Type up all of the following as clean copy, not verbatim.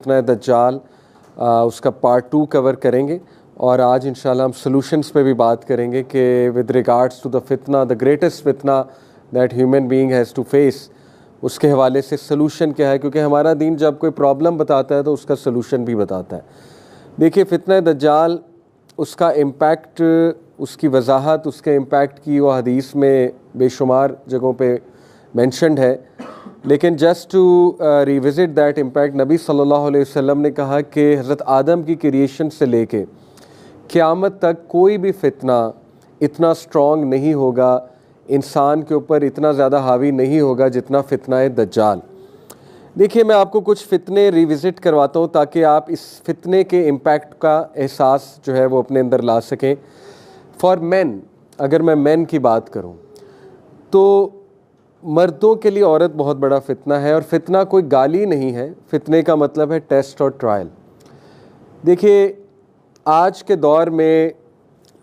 फितना दज्जाल उसका part 2 cover करेंगे और आज इंशाल्लाह हम सॉल्यूशंस पे भी बात करेंगे कि विद रिगार्ड्स टू द फितना, द ग्रेटेस्ट फितना that human being has to face, उसके हवाले से सॉल्यूशन क्या है, क्योंकि हमारा दीन जब कोई प्रॉब्लम बताता है तो उसका सॉल्यूशन भी बताता है। देखिए, फितना दज्जाल, उसका इम्पैक्ट, उसकी वजाहत, उसके इम्पैक्ट की वो हदीस में बेशुमार जगहों पे मेंशन्ड है, लेकिन just to revisit that impact, नबी सल्लल्लाहु अलैहि वसल्लम ने कहा कि हज़रत आदम की क्रिएशन से लेके क़यामत तक कोई भी फितना इतना स्ट्रॉन्ग नहीं होगा, इंसान के ऊपर इतना ज़्यादा हावी नहीं होगा जितना फितना दज्जाल। देखिए, मैं आपको कुछ फितने रिविज़िट करवाता हूँ ताकि आप इस फितने के इम्पैक्ट का एहसास जो है वो अपने अंदर ला सकें। फॉर मैन, अगर मैं मैन की बात करूँ तो मर्दों के लिए औरत बहुत बड़ा फितना है, और फितना कोई गाली नहीं है, फितने का मतलब है टेस्ट और ट्रायल। देखिए, आज के दौर में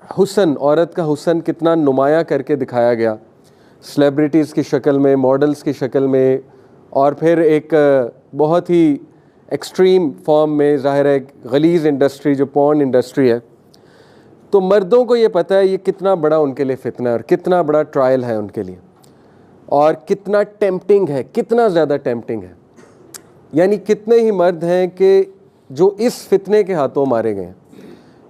हुस्न, औरत का हुस्न कितना नुमाया करके दिखाया गया, सेलिब्रिटीज़ की शक्ल में, मॉडल्स की शक्ल में, और फिर एक बहुत ही एक्सट्रीम फॉर्म में, ज़ाहिर है गलीज़ इंडस्ट्री जो पॉर्न इंडस्ट्री है। तो मर्दों को ये पता है ये कितना बड़ा उनके लिए फितना है और कितना बड़ा ट्रायल है उनके लिए, और कितना टेम्पटिंग है, कितना ज़्यादा टेम्पटिंग है। यानी कितने ही मर्द हैं कि जो इस फितने के हाथों मारे गए हैं,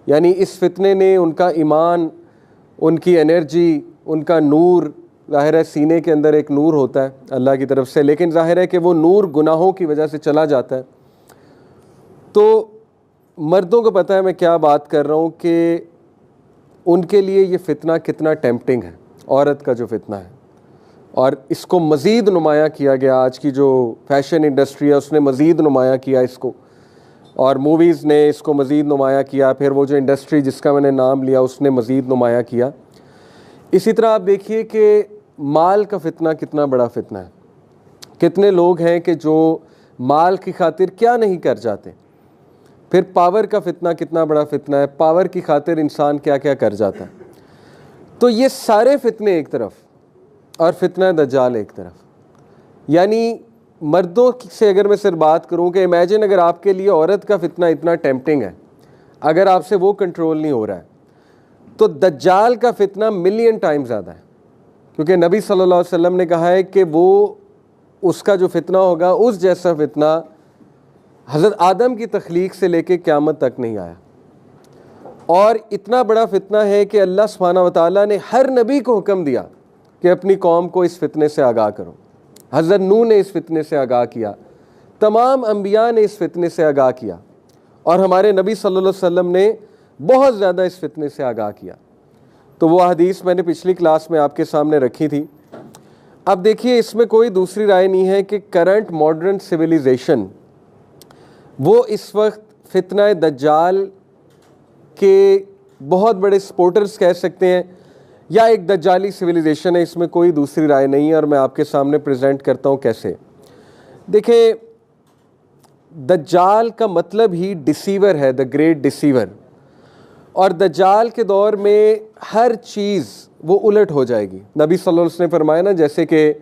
यानी इस फितने ने उनका ईमान, उनकी एनर्जी, उनका नूर, ज़ाहिर है सीने के अंदर एक नूर होता है अल्लाह की तरफ से, लेकिन ज़ाहिर है कि वो नूर गुनाहों की वजह से चला जाता है। तो मर्दों को पता है मैं क्या बात कर रहा हूँ कि उनके लिए ये फितना कितना टेम्पटिंग है, औरत का जो फितना है, और इसको मज़ीद नुमाया किया गया। आज की जो फैशन इंडस्ट्री है उसने मज़ीद नुमाया किया इसको, और मूवीज़ ने इसको मज़ीद नुमाया किया, फिर वो जो इंडस्ट्री जिसका मैंने नाम लिया उसने मज़ीद नुमाया किया। इसी तरह आप देखिए कि माल का फितना कितना बड़ा फितना है। कितने लोग हैं कि जो माल की खातिर क्या नहीं कर जाते। फिर पावर का फितना कितना बड़ा फितना है, पावर की खातिर इंसान क्या क्या कर जाता है। तो ये सारे फितने एक तरफ और फितना दज्जाल एक तरफ। यानी मर्दों से अगर मैं सिर्फ बात करूं कि इमेजिन अगर आपके लिए औरत का फितना इतना टेम्पटिंग है, अगर आपसे वो कंट्रोल नहीं हो रहा है, तो दज्जाल का फितना मिलियन टाइम ज़्यादा है, क्योंकि नबी सल्लल्लाहु अलैहि वसल्लम ने कहा है कि वो, उसका जो फितना होगा उस जैसा फितना हज़रत आदम की तख्लीक से लेके क़यामत तक नहीं आया। और इतना बड़ा फितना है कि अल्लाह सुब्हानहू व तआला ने हर नबी को हुक्म दिया कि अपनी कौम को इस फितने से आगाह करो। हज़रत नूह ने इस फितने से आगाह किया, तमाम अंबिया ने इस फितने से आगाह किया, और हमारे नबी सल्लल्लाहु अलैहि वसल्लम ने बहुत ज़्यादा इस फितने से आगाह किया। तो वो हदीस मैंने पिछली क्लास में आपके सामने रखी थी। अब देखिए, इसमें कोई दूसरी राय नहीं है कि करंट मॉडर्न सिविलाइजेशन वो इस वक्त फितना दज्जाल के बहुत बड़े सपोर्टर्स कह सकते हैं, या एक दज्जाली सिविलाइजेशन है, इसमें कोई दूसरी राय नहीं है, और मैं आपके सामने प्रेजेंट करता हूँ कैसे। देखिए, दज्जाल का मतलब ही डिसीवर है, द ग्रेट डिसीवर, और दज्जाल के दौर में हर चीज़ वो उलट हो जाएगी। नबी सल्लल्लाहु अलैहि वसल्लम ने फरमाया ना, जैसे कि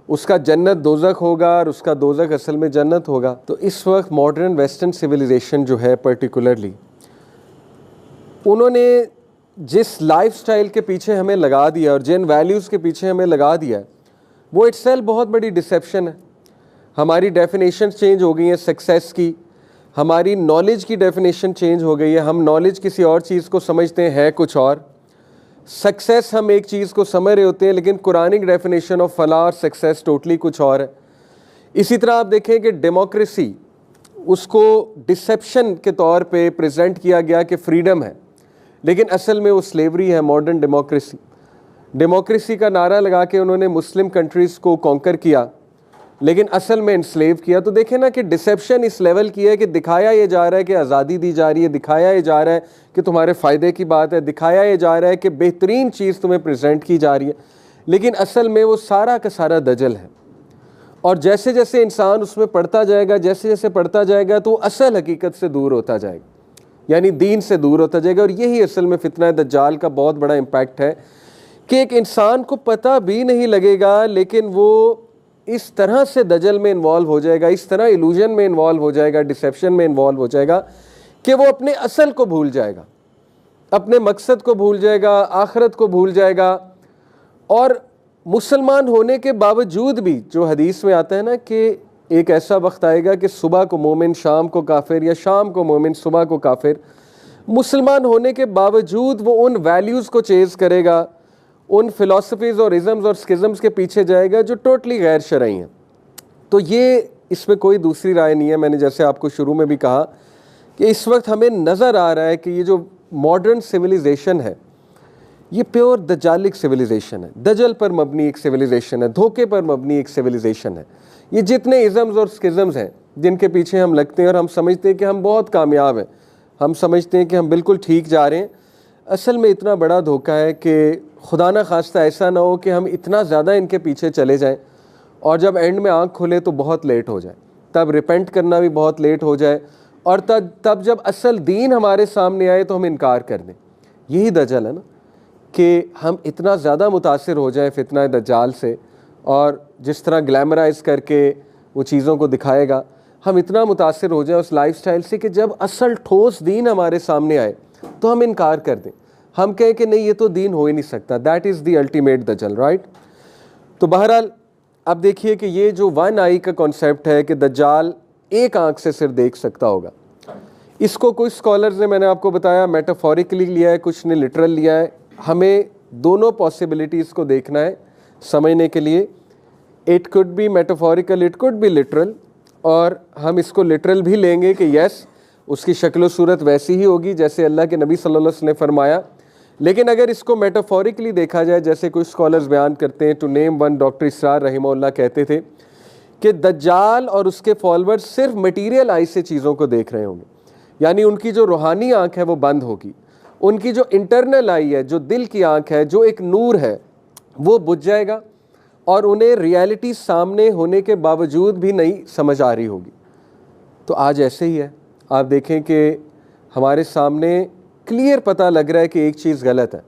उसका जन्नत दोज़ख होगा और उसका दोज़ख असल में जन्नत होगा। तो इस वक्त मॉडर्न वेस्टर्न सिविलाइजेशन जो है पर्टिकुलरली, उन्होंने जिस लाइफस्टाइल के पीछे हमें लगा दिया और जिन वैल्यूज़ के पीछे हमें लगा दिया, वो इटसेल्फ बहुत बड़ी डिसेप्शन है। हमारी डेफिनेशन चेंज हो गई है सक्सेस की, हमारी नॉलेज की डेफिनेशन चेंज हो गई है। हम नॉलेज किसी और चीज़ को समझते हैं कुछ और, सक्सेस हम एक चीज़ को समझ रहे होते हैं, लेकिन कुरानिक डेफिनेशन ऑफ फलाह और सक्सेस टोटली कुछ और है। इसी तरह आप देखें कि डेमोक्रेसी, उसको डिसेप्शन के तौर पे प्रेजेंट किया गया कि फ्रीडम है, लेकिन असल में वो स्लेवरी है। मॉडर्न डेमोक्रेसी, डेमोक्रेसी का नारा लगा के उन्होंने मुस्लिम कंट्रीज़ को कॉन्कर किया, लेकिन असल में इनस्लेव किया। तो देखें ना कि डिसेप्शन इस लेवल की है कि दिखाया ये जा रहा है कि आज़ादी दी जा रही है, दिखाया ये जा रहा है कि तुम्हारे फ़ायदे की बात है, दिखाया ये जा रहा है कि बेहतरीन चीज़ तुम्हें प्रेजेंट की जा रही है, लेकिन असल में वो सारा का सारा दजल है। और जैसे जैसे इंसान उसमें पढ़ता जाएगा, जैसे जैसे पढ़ता जाएगा, तो असल हकीकत से दूर होता जाएगा, यानी दीन से दूर होता जाएगा। और यही असल में फितना दज्जाल का बहुत बड़ा इम्पैक्ट है कि एक इंसान को पता भी नहीं लगेगा, लेकिन वो इस तरह से दजल में इन्वॉल्व हो जाएगा, इस तरह इल्यूजन में इन्वॉल्व हो जाएगा, डिसेप्शन में इन्वॉल्व हो जाएगा कि वो अपने असल को भूल जाएगा, अपने मकसद को भूल जाएगा, आखिरत को भूल जाएगा। और मुसलमान होने के बावजूद भी, जो हदीस में आता है ना कि एक ऐसा वक्त आएगा कि सुबह को मोमिन शाम को काफिर, या शाम को मोमिन सुबह को काफिर, मुसलमान होने के बावजूद वो उन वैल्यूज़ को चेज़ करेगा, उन फ़िलासफ़ीज़ और इज़म्स और स्किज़म्स के पीछे जाएगा जो टोटली गैर शरई हैं। तो ये, इसमें कोई दूसरी राय नहीं है। मैंने जैसे आपको शुरू में भी कहा कि इस वक्त हमें नज़र आ रहा है कि ये जो मॉडर्न सिविलाइजेशन है ये प्योर दजालिक सिविलाइजेशन है, दजल पर मबनी एक सिविलाइजेशन है, धोखे पर मबनी एक सिविलाइजेशन है। ये जितने इज़म्स और स्किज़म्स हैं जिनके पीछे हम लगते हैं और हम समझते हैं कि हम बहुत कामयाब हैं, हम समझते हैं कि हम बिल्कुल ठीक जा रहे हैं, असल में इतना बड़ा धोखा है कि खुदा ना खास्ता ऐसा ना हो कि हम इतना ज़्यादा इनके पीछे चले जाएं और जब एंड में आँख खुले तो बहुत लेट हो जाए, तब रिपेंट करना भी बहुत लेट हो जाए, और तब जब असल दीन हमारे सामने आए तो हम इनकार कर दें। यही दजल है ना, कि हम इतना ज़्यादा मुतासिर हो जाएं फितना दज्जाल से, और जिस तरह ग्लैमराइज करके वो चीज़ों को दिखाएगा, हम इतना मुतासिर हो जाएं उस लाइफस्टाइल से कि जब असल ठोस दीन हमारे सामने आए तो हम इनकार कर दें, हम कहें कि नहीं ये तो दीन हो ही नहीं सकता। दैट इज़ द अल्टीमेट दजल, राइट। तो बहरहाल अब देखिए कि ये जो वन आई का कॉन्सेप्ट है कि दज्जाल एक आंख से सिर्फ देख सकता होगा, इसको कुछ स्कॉलर्स ने, मैंने आपको बताया, मेटाफोरिकली लिया है, कुछ ने लिटरल लिया है। हमें दोनों पॉसिबिलिटीज़ को देखना है समझने के लिए। It could be metaphorical, it could be literal, और हम इसको लिटरल भी लेंगे कि यस उसकी शक्ल सूरत वैसी ही होगी जैसे अल्लाह के नबी सल्लल्लाहु अलैहि वसल्लम ने फरमाया। लेकिन अगर इसको मेटाफोरिकली देखा जाए, जैसे कुछ स्कॉलर्स बयान करते हैं, टू नेम वन, डॉक्टर इसरार रहमहुल्लाह कहते थे कि दज्जाल और उसके फॉलोअर्स सिर्फ मटीरियल आई से चीज़ों को देख रहे होंगे, यानी उनकी जो रूहानी आँख है वो बंद होगी, उनकी जो इंटरनल आई है, जो दिल की आँख है, जो एक नूर है, वो बुझ जाएगा और उन्हें रियलिटी सामने होने के बावजूद भी नहीं समझ आ रही होगी। तो आज ऐसे ही है, आप देखें कि हमारे सामने क्लियर पता लग रहा है कि एक चीज़ गलत है,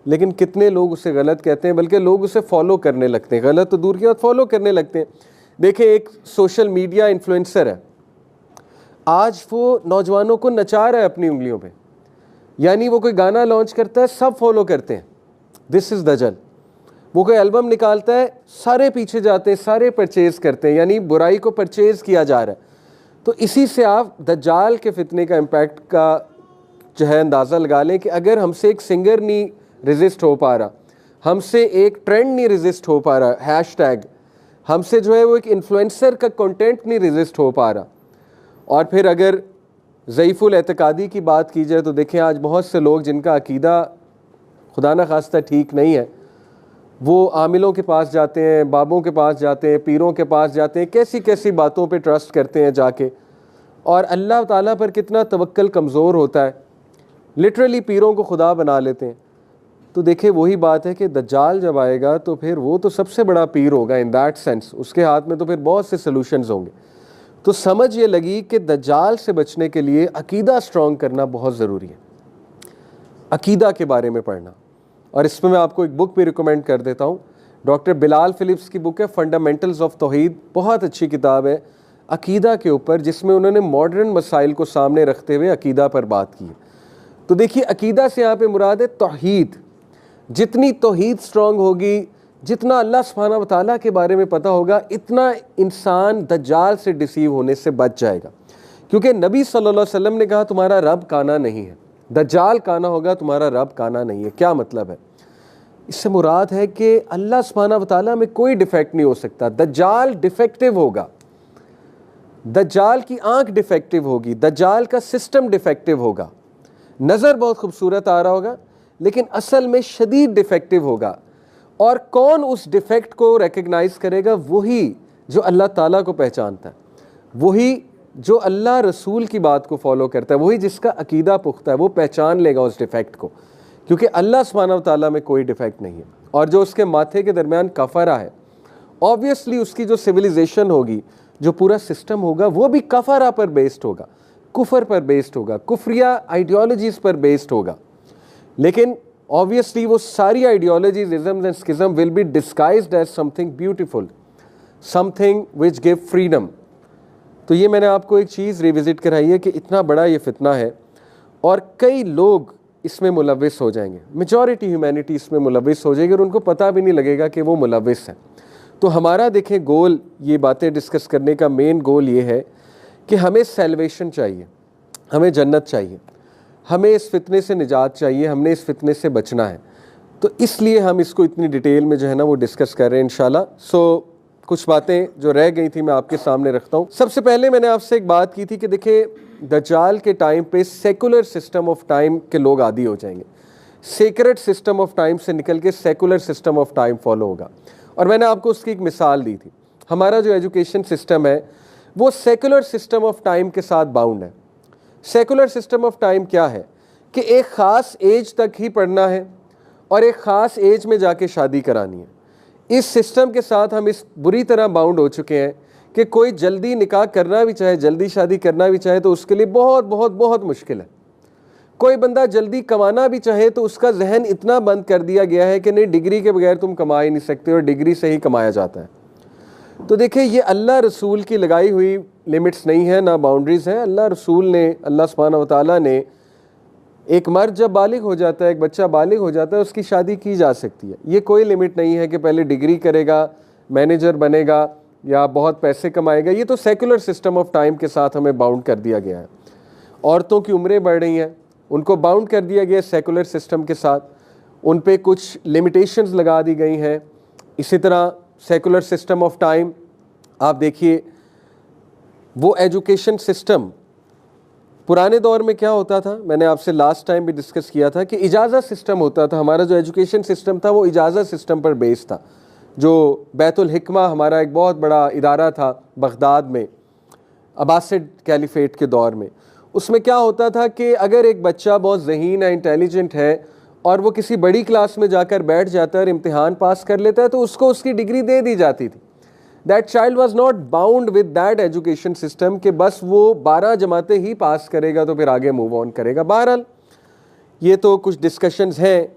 लेकिन कितने लोग उसे गलत कहते हैं, बल्कि लोग उसे फॉलो करने लगते हैं, गलत तो दूर की बात फॉलो करने लगते हैं। देखें, एक सोशल मीडिया इन्फ्लुएंसर है, आज वो नौजवानों को नचा रहा है अपनी उंगलियों पे, यानी वो कोई गाना लॉन्च करता है सब फॉलो करते हैं, दिस इज़ दजल। वो कोई एल्बम निकालता है सारे पीछे जाते हैं, सारे परचेज करते हैं, यानी बुराई को परचेज किया जा रहा है। तो इसी से आप दज्जाल के फितने का इम्पैक्ट का जो है अंदाज़ा लगा लें कि अगर हमसे एक सिंगर नहीं रेजिस्ट हो पा रहा, हमसे एक ट्रेंड नहीं रेजिस्ट हो पा रहा, हैशटैग, हमसे जो है वो एक इन्फ्लुएंसर का कंटेंट नहीं रेजिस्ट हो पा रहा, और फिर अगर ज़ईफ़ुल एतकादी की बात की जाए तो देखें आज बहुत से लोग जिनका अकीदा खुदा न खास्ता ठीक नहीं है, वो आमिलों के पास जाते हैं, बाबों के पास जाते हैं, पीरों के पास जाते हैं, कैसी कैसी बातों पे ट्रस्ट करते हैं जाके, और अल्लाह ताला पर कितना तवक्कल कमज़ोर होता है, लिटरली पीरों को खुदा बना लेते हैं। तो देखिए वही बात है कि दज्जाल जब आएगा तो फिर वो तो सबसे बड़ा पीर होगा इन दैट सेंस, उसके हाथ में तो फिर बहुत से सलूशंस होंगे। तो समझ ये लगी कि दज्जाल से बचने के लिए अकीदा स्ट्रॉन्ग करना बहुत ज़रूरी है, अकीदा के बारे में पढ़ना। और इसमें मैं आपको एक बुक भी रिकमेंड कर देता हूँ, डॉक्टर बिलाल फिलिप्स की बुक है फंडामेंटल्स ऑफ तौहीद, बहुत अच्छी किताब है अकीदा के ऊपर, जिसमें उन्होंने मॉडर्न मसाइल को सामने रखते हुए अकीदा पर बात की है। तो देखिए अकीदा से यहाँ पे मुराद है तौहीद। जितनी तौहीद स्ट्रॉन्ग होगी, जितना अल्लाह सुब्हानहू व तआला के बारे में पता होगा, इतना इंसान दज्जाल से डिसीव होने से बच जाएगा। क्योंकि नबी सल्लल्लाहु अलैहि वसल्लम ने कहा तुम्हारा रब काना नहीं है, दज्जाल काना होगा, तुम्हारा रब काना नहीं है। क्या मतलब है? इससे मुराद है कि अल्लाह सुब्हानहू व तआला में कोई डिफेक्ट नहीं हो सकता, दज्जाल डिफेक्टिव होगा, दज्जाल की आंख डिफेक्टिव होगी, दज्जाल का सिस्टम डिफेक्टिव होगा, नज़र बहुत खूबसूरत आ रहा होगा लेकिन असल में शदीद डिफेक्टिव होगा। और कौन उस डिफेक्ट को रिकग्नाइज करेगा? वही जो अल्लाह ताला को पहचानता है, वही जो अल्लाह रसूल की बात को फॉलो करता है, वही जिसका अकीदा पुख्ता है, वो पहचान लेगा उस डिफेक्ट को, क्योंकि अल्लाह सुब्हानहू व तआला में कोई डिफेक्ट नहीं है। और जो उसके माथे के दरमियान कफरा है, ऑब्वियसली उसकी जो सिविलाइजेशन होगी, जो पूरा सिस्टम होगा, वो भी कफरा पर बेस्ड होगा, कुफर पर बेस्ड होगा, कुफरिया आइडियोलॉजीज पर बेस्ड होगा। लेकिन ऑब्वियसली वो सारी ideologies, isms and schism will be disguised as something beautiful, something which give freedom. तो ये मैंने आपको एक चीज़ रिविज़िट कराई है कि इतना बड़ा ये फितना है और कई लोग इसमें मुलविस हो जाएंगे, मेजॉरिटी ह्यूमैनिटी इसमें मुलविस हो जाएगी और उनको पता भी नहीं लगेगा कि वो मुलविस हैं। तो हमारा देखें गोल, ये बातें डिस्कस करने का मेन गोल ये है कि हमें सैल्वेशन चाहिए, हमें जन्नत चाहिए, हमें इस फितने से निजात चाहिए, हमने इस फितने से बचना है। तो इसलिए हम इसको इतनी डिटेल में जो है ना वो डिस्कस कर रहे हैं इंशाल्लाह। सो कुछ बातें जो रह गई थी मैं आपके सामने रखता हूँ। सबसे पहले मैंने आपसे एक बात की थी कि देखिए दज्जाल के टाइम पे सेकुलर सिस्टम ऑफ टाइम के लोग आदी हो जाएंगे, सेक्रेट सिस्टम ऑफ टाइम से निकल के secular system of time follow होगा। और मैंने आपको उसकी एक मिसाल दी थी, हमारा जो एजुकेशन सिस्टम है वो सेकुलर सिस्टम ऑफ टाइम के साथ बाउंड है। सेकुलर सिस्टम ऑफ टाइम क्या है कि एक ख़ास एज तक ही पढ़ना है और एक ख़ास एज में जाके शादी करानी है। इस सिस्टम के साथ हम इस बुरी तरह बाउंड हो चुके हैं कि कोई जल्दी निकाह करना भी चाहे, जल्दी शादी करना भी चाहे तो उसके लिए बहुत बहुत बहुत मुश्किल है। कोई बंदा जल्दी कमाना भी चाहे तो उसका जहन इतना बंद कर दिया गया है कि नहीं, डिग्री के बगैर तुम कमा ही नहीं सकते और डिग्री से ही कमाया जाता है। तो देखिए ये अल्लाह रसूल की लगाई हुई लिमिट्स नहीं है, ना बाउंड्रीज़ हैं। अल्लाह रसूल ने, अल्लाह सुब्हानहू व तआला ने, एक मर्द जब बालिग हो जाता है, एक बच्चा बालिग हो जाता है, उसकी शादी की जा सकती है। ये कोई लिमिट नहीं है कि पहले डिग्री करेगा, मैनेजर बनेगा या बहुत पैसे कमाएगा। ये तो सेकुलर सिस्टम ऑफ टाइम के साथ हमें बाउंड कर दिया गया है। औरतों की उम्रें बढ़ रही हैं, उनको बाउंड कर दिया गया सेकुलर सिस्टम के साथ, उन पे कुछ लिमिटेशंस लगा दी गई हैं। इसी तरह सेकुलर सिस्टम ऑफ टाइम आप देखिए, वो एजुकेशन सिस्टम पुराने दौर में क्या होता था, मैंने आपसे लास्ट टाइम भी डिस्कस किया था कि इजाज़त सिस्टम होता था। हमारा जो एजुकेशन सिस्टम था वो इजाज़त सिस्टम पर बेस्ड था। जो बैतुल हिकमा हमारा एक बहुत बड़ा इदारा था बगदाद में अब्बासिड कैलिफेट के दौर में, उसमें क्या होता था कि अगर एक बच्चा बहुत ज़हीन है, इंटेलिजेंट है और वो किसी बड़ी क्लास में जाकर बैठ जाता है और इम्तिहान पास कर लेता है तो उसको उसकी डिग्री दे दी जाती थी। That child was not bound with that education system कि बस वो 12 जमातें ही पास करेगा तो फिर आगे मूव ऑन करेगा। बहरहाल ये तो कुछ डिस्कशंस हैं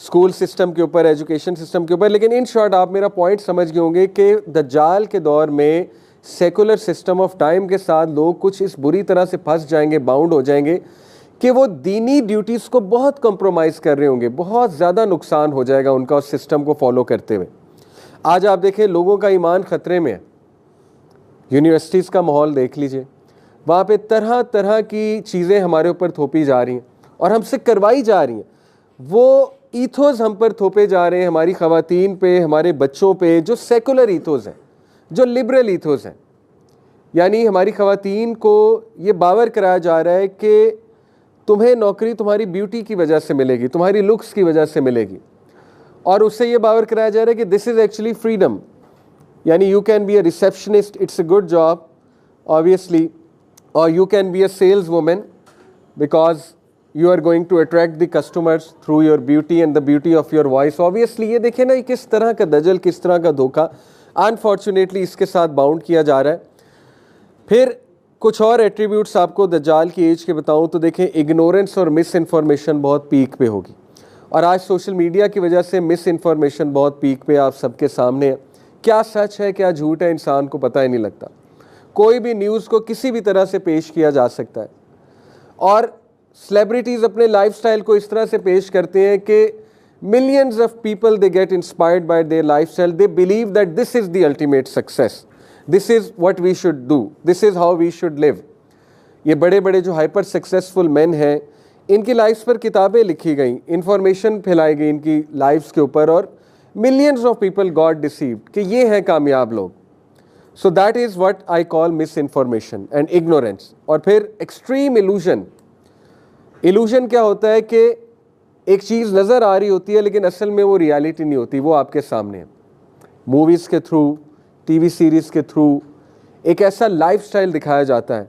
स्कूल सिस्टम के ऊपर, एजुकेशन सिस्टम के ऊपर, लेकिन इन शॉर्ट आप मेरा पॉइंट समझ गए होंगे कि दज्जाल के दौर में सेकुलर सिस्टम ऑफ टाइम के साथ लोग कुछ इस बुरी तरह से फंस जाएंगे, बाउंड हो जाएंगे कि वो दीनी ड्यूटीज़ को बहुत कंप्रोमाइज़ कर रहे होंगे, बहुत ज़्यादा नुकसान हो जाएगा उनका उस सिस्टम को फॉलो करते हुए। आज आप देखें लोगों का ईमान ख़तरे में है। यूनिवर्सिटीज़ का माहौल देख लीजिए, वहाँ पे तरह तरह की चीज़ें हमारे ऊपर थोपी जा रही हैं और हमसे करवाई जा रही हैं। वो ईथोस हम पर थोपे जा रहे हैं, हमारी ख़वातीन पे, हमारे बच्चों पे, जो सेकुलर ईथोस हैं, जो लिबरल ईथोस हैं। यानी हमारी ख़वातीन को ये बावर कराया जा रहा है कि तुम्हें नौकरी तुम्हारी ब्यूटी की वजह से मिलेगी, तुम्हारी लुक्स की वजह से मिलेगी, और उससे ये बावर कराया जा रहा है कि दिस इज़ एक्चुअली फ्रीडम। यानी you can be a receptionist, it's a good job obviously, और you can be a sales women because you are going to attract the customers through your beauty and the beauty of your voice. Obviously ये देखें ना किस तरह का दजल, किस तरह का धोखा अनफॉर्चुनेटली इसके साथ बाउंड किया जा रहा है। फिर कुछ और एट्रीब्यूट्स आपको दज्जाल की एज के बताऊं तो देखें, इग्नोरेंस और मिस इन्फॉर्मेशन बहुत पीक पे होगी, और आज सोशल मीडिया की वजह से मिस इन्फॉर्मेशन बहुत पीक पे आप सबके सामने है। क्या सच है क्या झूठ है इंसान को पता ही नहीं लगता। कोई भी न्यूज़ को किसी भी तरह से पेश किया जा सकता है, और सेलिब्रिटीज़ अपने लाइफस्टाइल को इस तरह से पेश करते हैं कि millions of people they get inspired by their lifestyle, they believe that this is the ultimate success, this is what we should do, this is how we should live. ये बड़े बड़े जो हाइपर सक्सेसफुल मैन हैं, इनकी lives पर किताबें लिखी गई, इंफॉर्मेशन फैलाई गई इनकी लाइफ्स के ऊपर, और millions of people got deceived कि ये हैं कामयाब लोग। So that is what I call miss information and ignorance. और फिर एक्सट्रीम इल्यूजन। इल्यूजन क्या होता है कि एक चीज़ नज़र आ रही होती है लेकिन असल में वो रियलिटी नहीं होती, वो आपके सामने है। मूवीज़ के थ्रू, टीवी सीरीज़ के थ्रू एक ऐसा लाइफस्टाइल दिखाया जाता है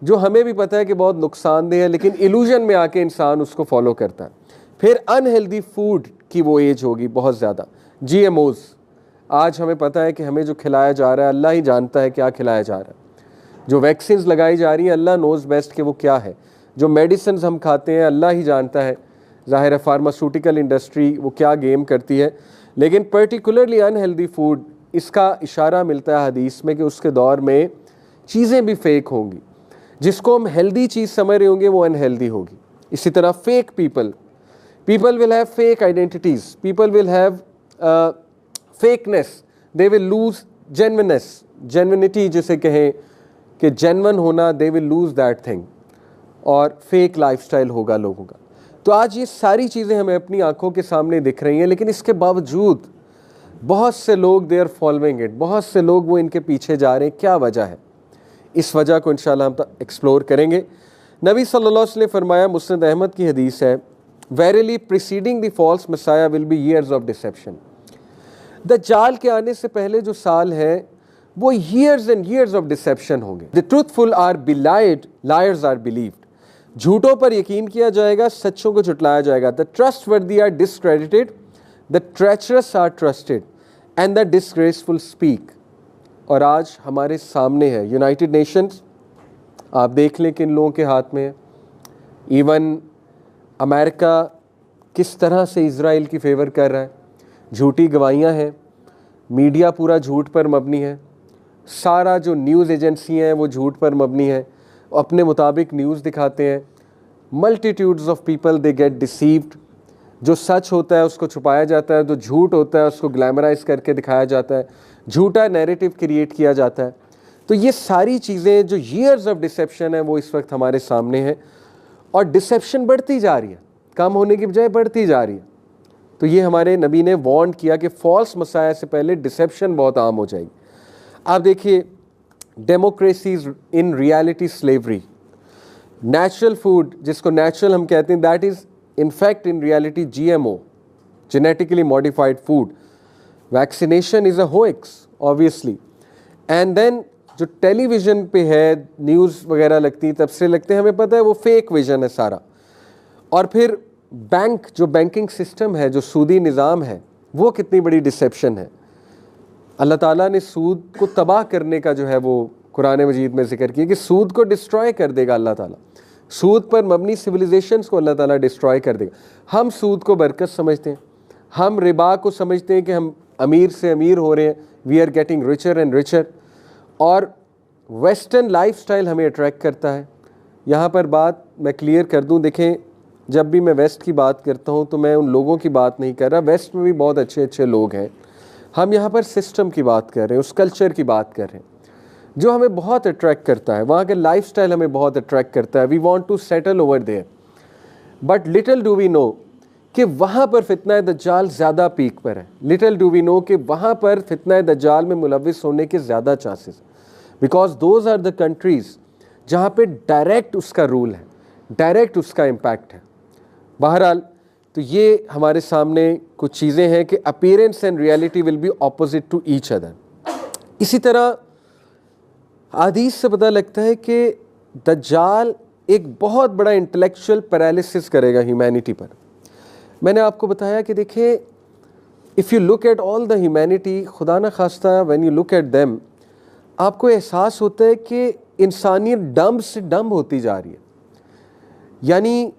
जो हमें भी पता है कि बहुत नुकसानदेह है, लेकिन इल्यूजन में आके इंसान उसको फॉलो करता है। फिर अनहेल्दी फूड की वो एज होगी बहुत ज़्यादा। GMOs, आज हमें पता है कि हमें जो खिलाया जा रहा है अल्लाह ही जानता है क्या खिलाया जा रहा है। जो वैक्सीन्स लगाई जा रही हैं अल्लाह नोज़ बेस्ट कि वो क्या है। जो मेडिसिन हम खाते हैं अल्लाह ही जानता है, ज़ाहिर है फार्मास्यूटिकल इंडस्ट्री वो क्या गेम करती है। लेकिन पर्टिकुलरली अनहेल्दी फूड इसका इशारा मिलता है हदीस में कि उसके दौर में चीज़ें भी फेक होंगी, जिसको हम हेल्दी चीज़ समझ रहे होंगे वो अनहेल्दी होगी। इसी तरह fake people will have fake identities, people will have fakeness, they will lose genuineness, genuinity जिसे कहें कि जेन्युइन होना, they will lose that thing, और फेक लाइफस्टाइल होगा लोगों का। तो आज ये सारी चीज़ें हमें अपनी आंखों के सामने दिख रही हैं, लेकिन इसके बावजूद बहुत से लोग दे आर फॉलोइंग इट, बहुत से लोग वो इनके पीछे जा रहे हैं। क्या वजह है? इस वजह को इंशाल्लाह हम एक्सप्लोर करेंगे। नबी सल्लल्लाहु अलैहि वसल्लम ने फरमाया, मुस्नद अहमद की हदीस है, verily preceding the false messiah will be years of deception. दज्जाल के आने से पहले जो साल है वो years and years of deception होंगे। The truthful are belied, liars are believed. झूठों पर यकीन किया जाएगा, सच्चों को झुटलाया जाएगा। The trustworthy are discredited, the treacherous are trusted and the disgraceful speak. और आज हमारे सामने है यूनाइटेड नेशंस, आप देख लें कि इन लोगों के हाथ में है। इवन अमेरिका किस तरह से इज़राइल की फेवर कर रहा है, झूठी गवाहियाँ हैं, मीडिया पूरा झूठ पर मबनी है, सारा जो न्यूज़ एजेंसी हैं वो झूठ पर मबनी है, अपने मुताबिक न्यूज़ दिखाते हैं। Multitudes of people they gate deceived. जो सच होता है उसको छुपाया जाता है, जो झूठ होता है उसको ग्लैमराइज करके दिखाया जाता है, झूठा नैरेटिव क्रिएट किया जाता है। तो ये सारी चीज़ें जो ईयर्स ऑफ डिसेप्शन है वो इस वक्त हमारे सामने है, और डिसेप्शन बढ़ती जा रही है, कम होने की बजाय बढ़ती जा रही है। तो ये हमारे नबी ने वार्न किया कि फॉल्स मसाया से पहले डिसेप्शन बहुत आम हो जाएगी। आप देखिए, democracies in reality slavery, natural food जिसको नेचुरल हम कहते हैं, that is in fact in reality GMO, genetically modified food. Vaccination is a hoax obviously, and then जो टेलीविज़न पे है न्यूज़ वगैरह लगती है, तब से लगते हैं हमें पता है वो फेक विजन है सारा। और फिर बैंक, जो बैंकिंग सिस्टम है, जो सूदी निज़ाम है, वो कितनी बड़ी डिसेप्शन है। अल्लाह ताला ने सूद को तबाह करने का जो है वो कुरान मजीद में जिक्र किया कि सूद को डिस्ट्रॉय कर देगा अल्लाह ताला, सूद पर मबनी सिविलाइजेशंस को अल्लाह ताला डिस्ट्रॉय कर देगा। हम सूद को बरकत समझते हैं, हम रिबा को समझते हैं कि हम अमीर से अमीर हो रहे हैं, we are getting richer and richer, और वेस्टर्न लाइफस्टाइल हमें अट्रैक्ट करता है। यहाँ पर बात मैं क्लियर कर दूँ, देखें जब भी मैं वेस्ट की बात करता हूँ तो मैं उन लोगों की बात नहीं कर रहा, वेस्ट में भी बहुत अच्छे अच्छे लोग हैं, हम यहाँ पर सिस्टम की बात कर रहे हैं, उस कल्चर की बात कर रहे हैं जो हमें बहुत अट्रैक्ट करता है, वहाँ का लाइफस्टाइल हमें बहुत अट्रैक्ट करता है। We want to settle over there, but little do we know कि वहाँ पर फितना दज्जाल ज़्यादा पीक पर है। लिटिल डू वी नो कि वहाँ पर फितना दज्जाल में मुलविस होने के ज़्यादा chances, because those are the countries जहाँ पे डायरेक्ट उसका रूल है, डायरेक्ट उसका इम्पैक्ट है। बहरहाल तो ये हमारे सामने कुछ चीज़ें हैं कि appearance and reality will be opposite to each other. इसी तरह हदीस से पता लगता है कि दज्जाल एक बहुत बड़ा इंटेलेक्चुअल पैरालिसिस करेगा ह्यूमैनिटी पर। मैंने आपको बताया कि देखिए, if you look at all the humanity, खुदा न खास्ता when you look at them, आपको एहसास होता है कि इंसानियत डम्ब से डम्ब होती जा रही है। यानी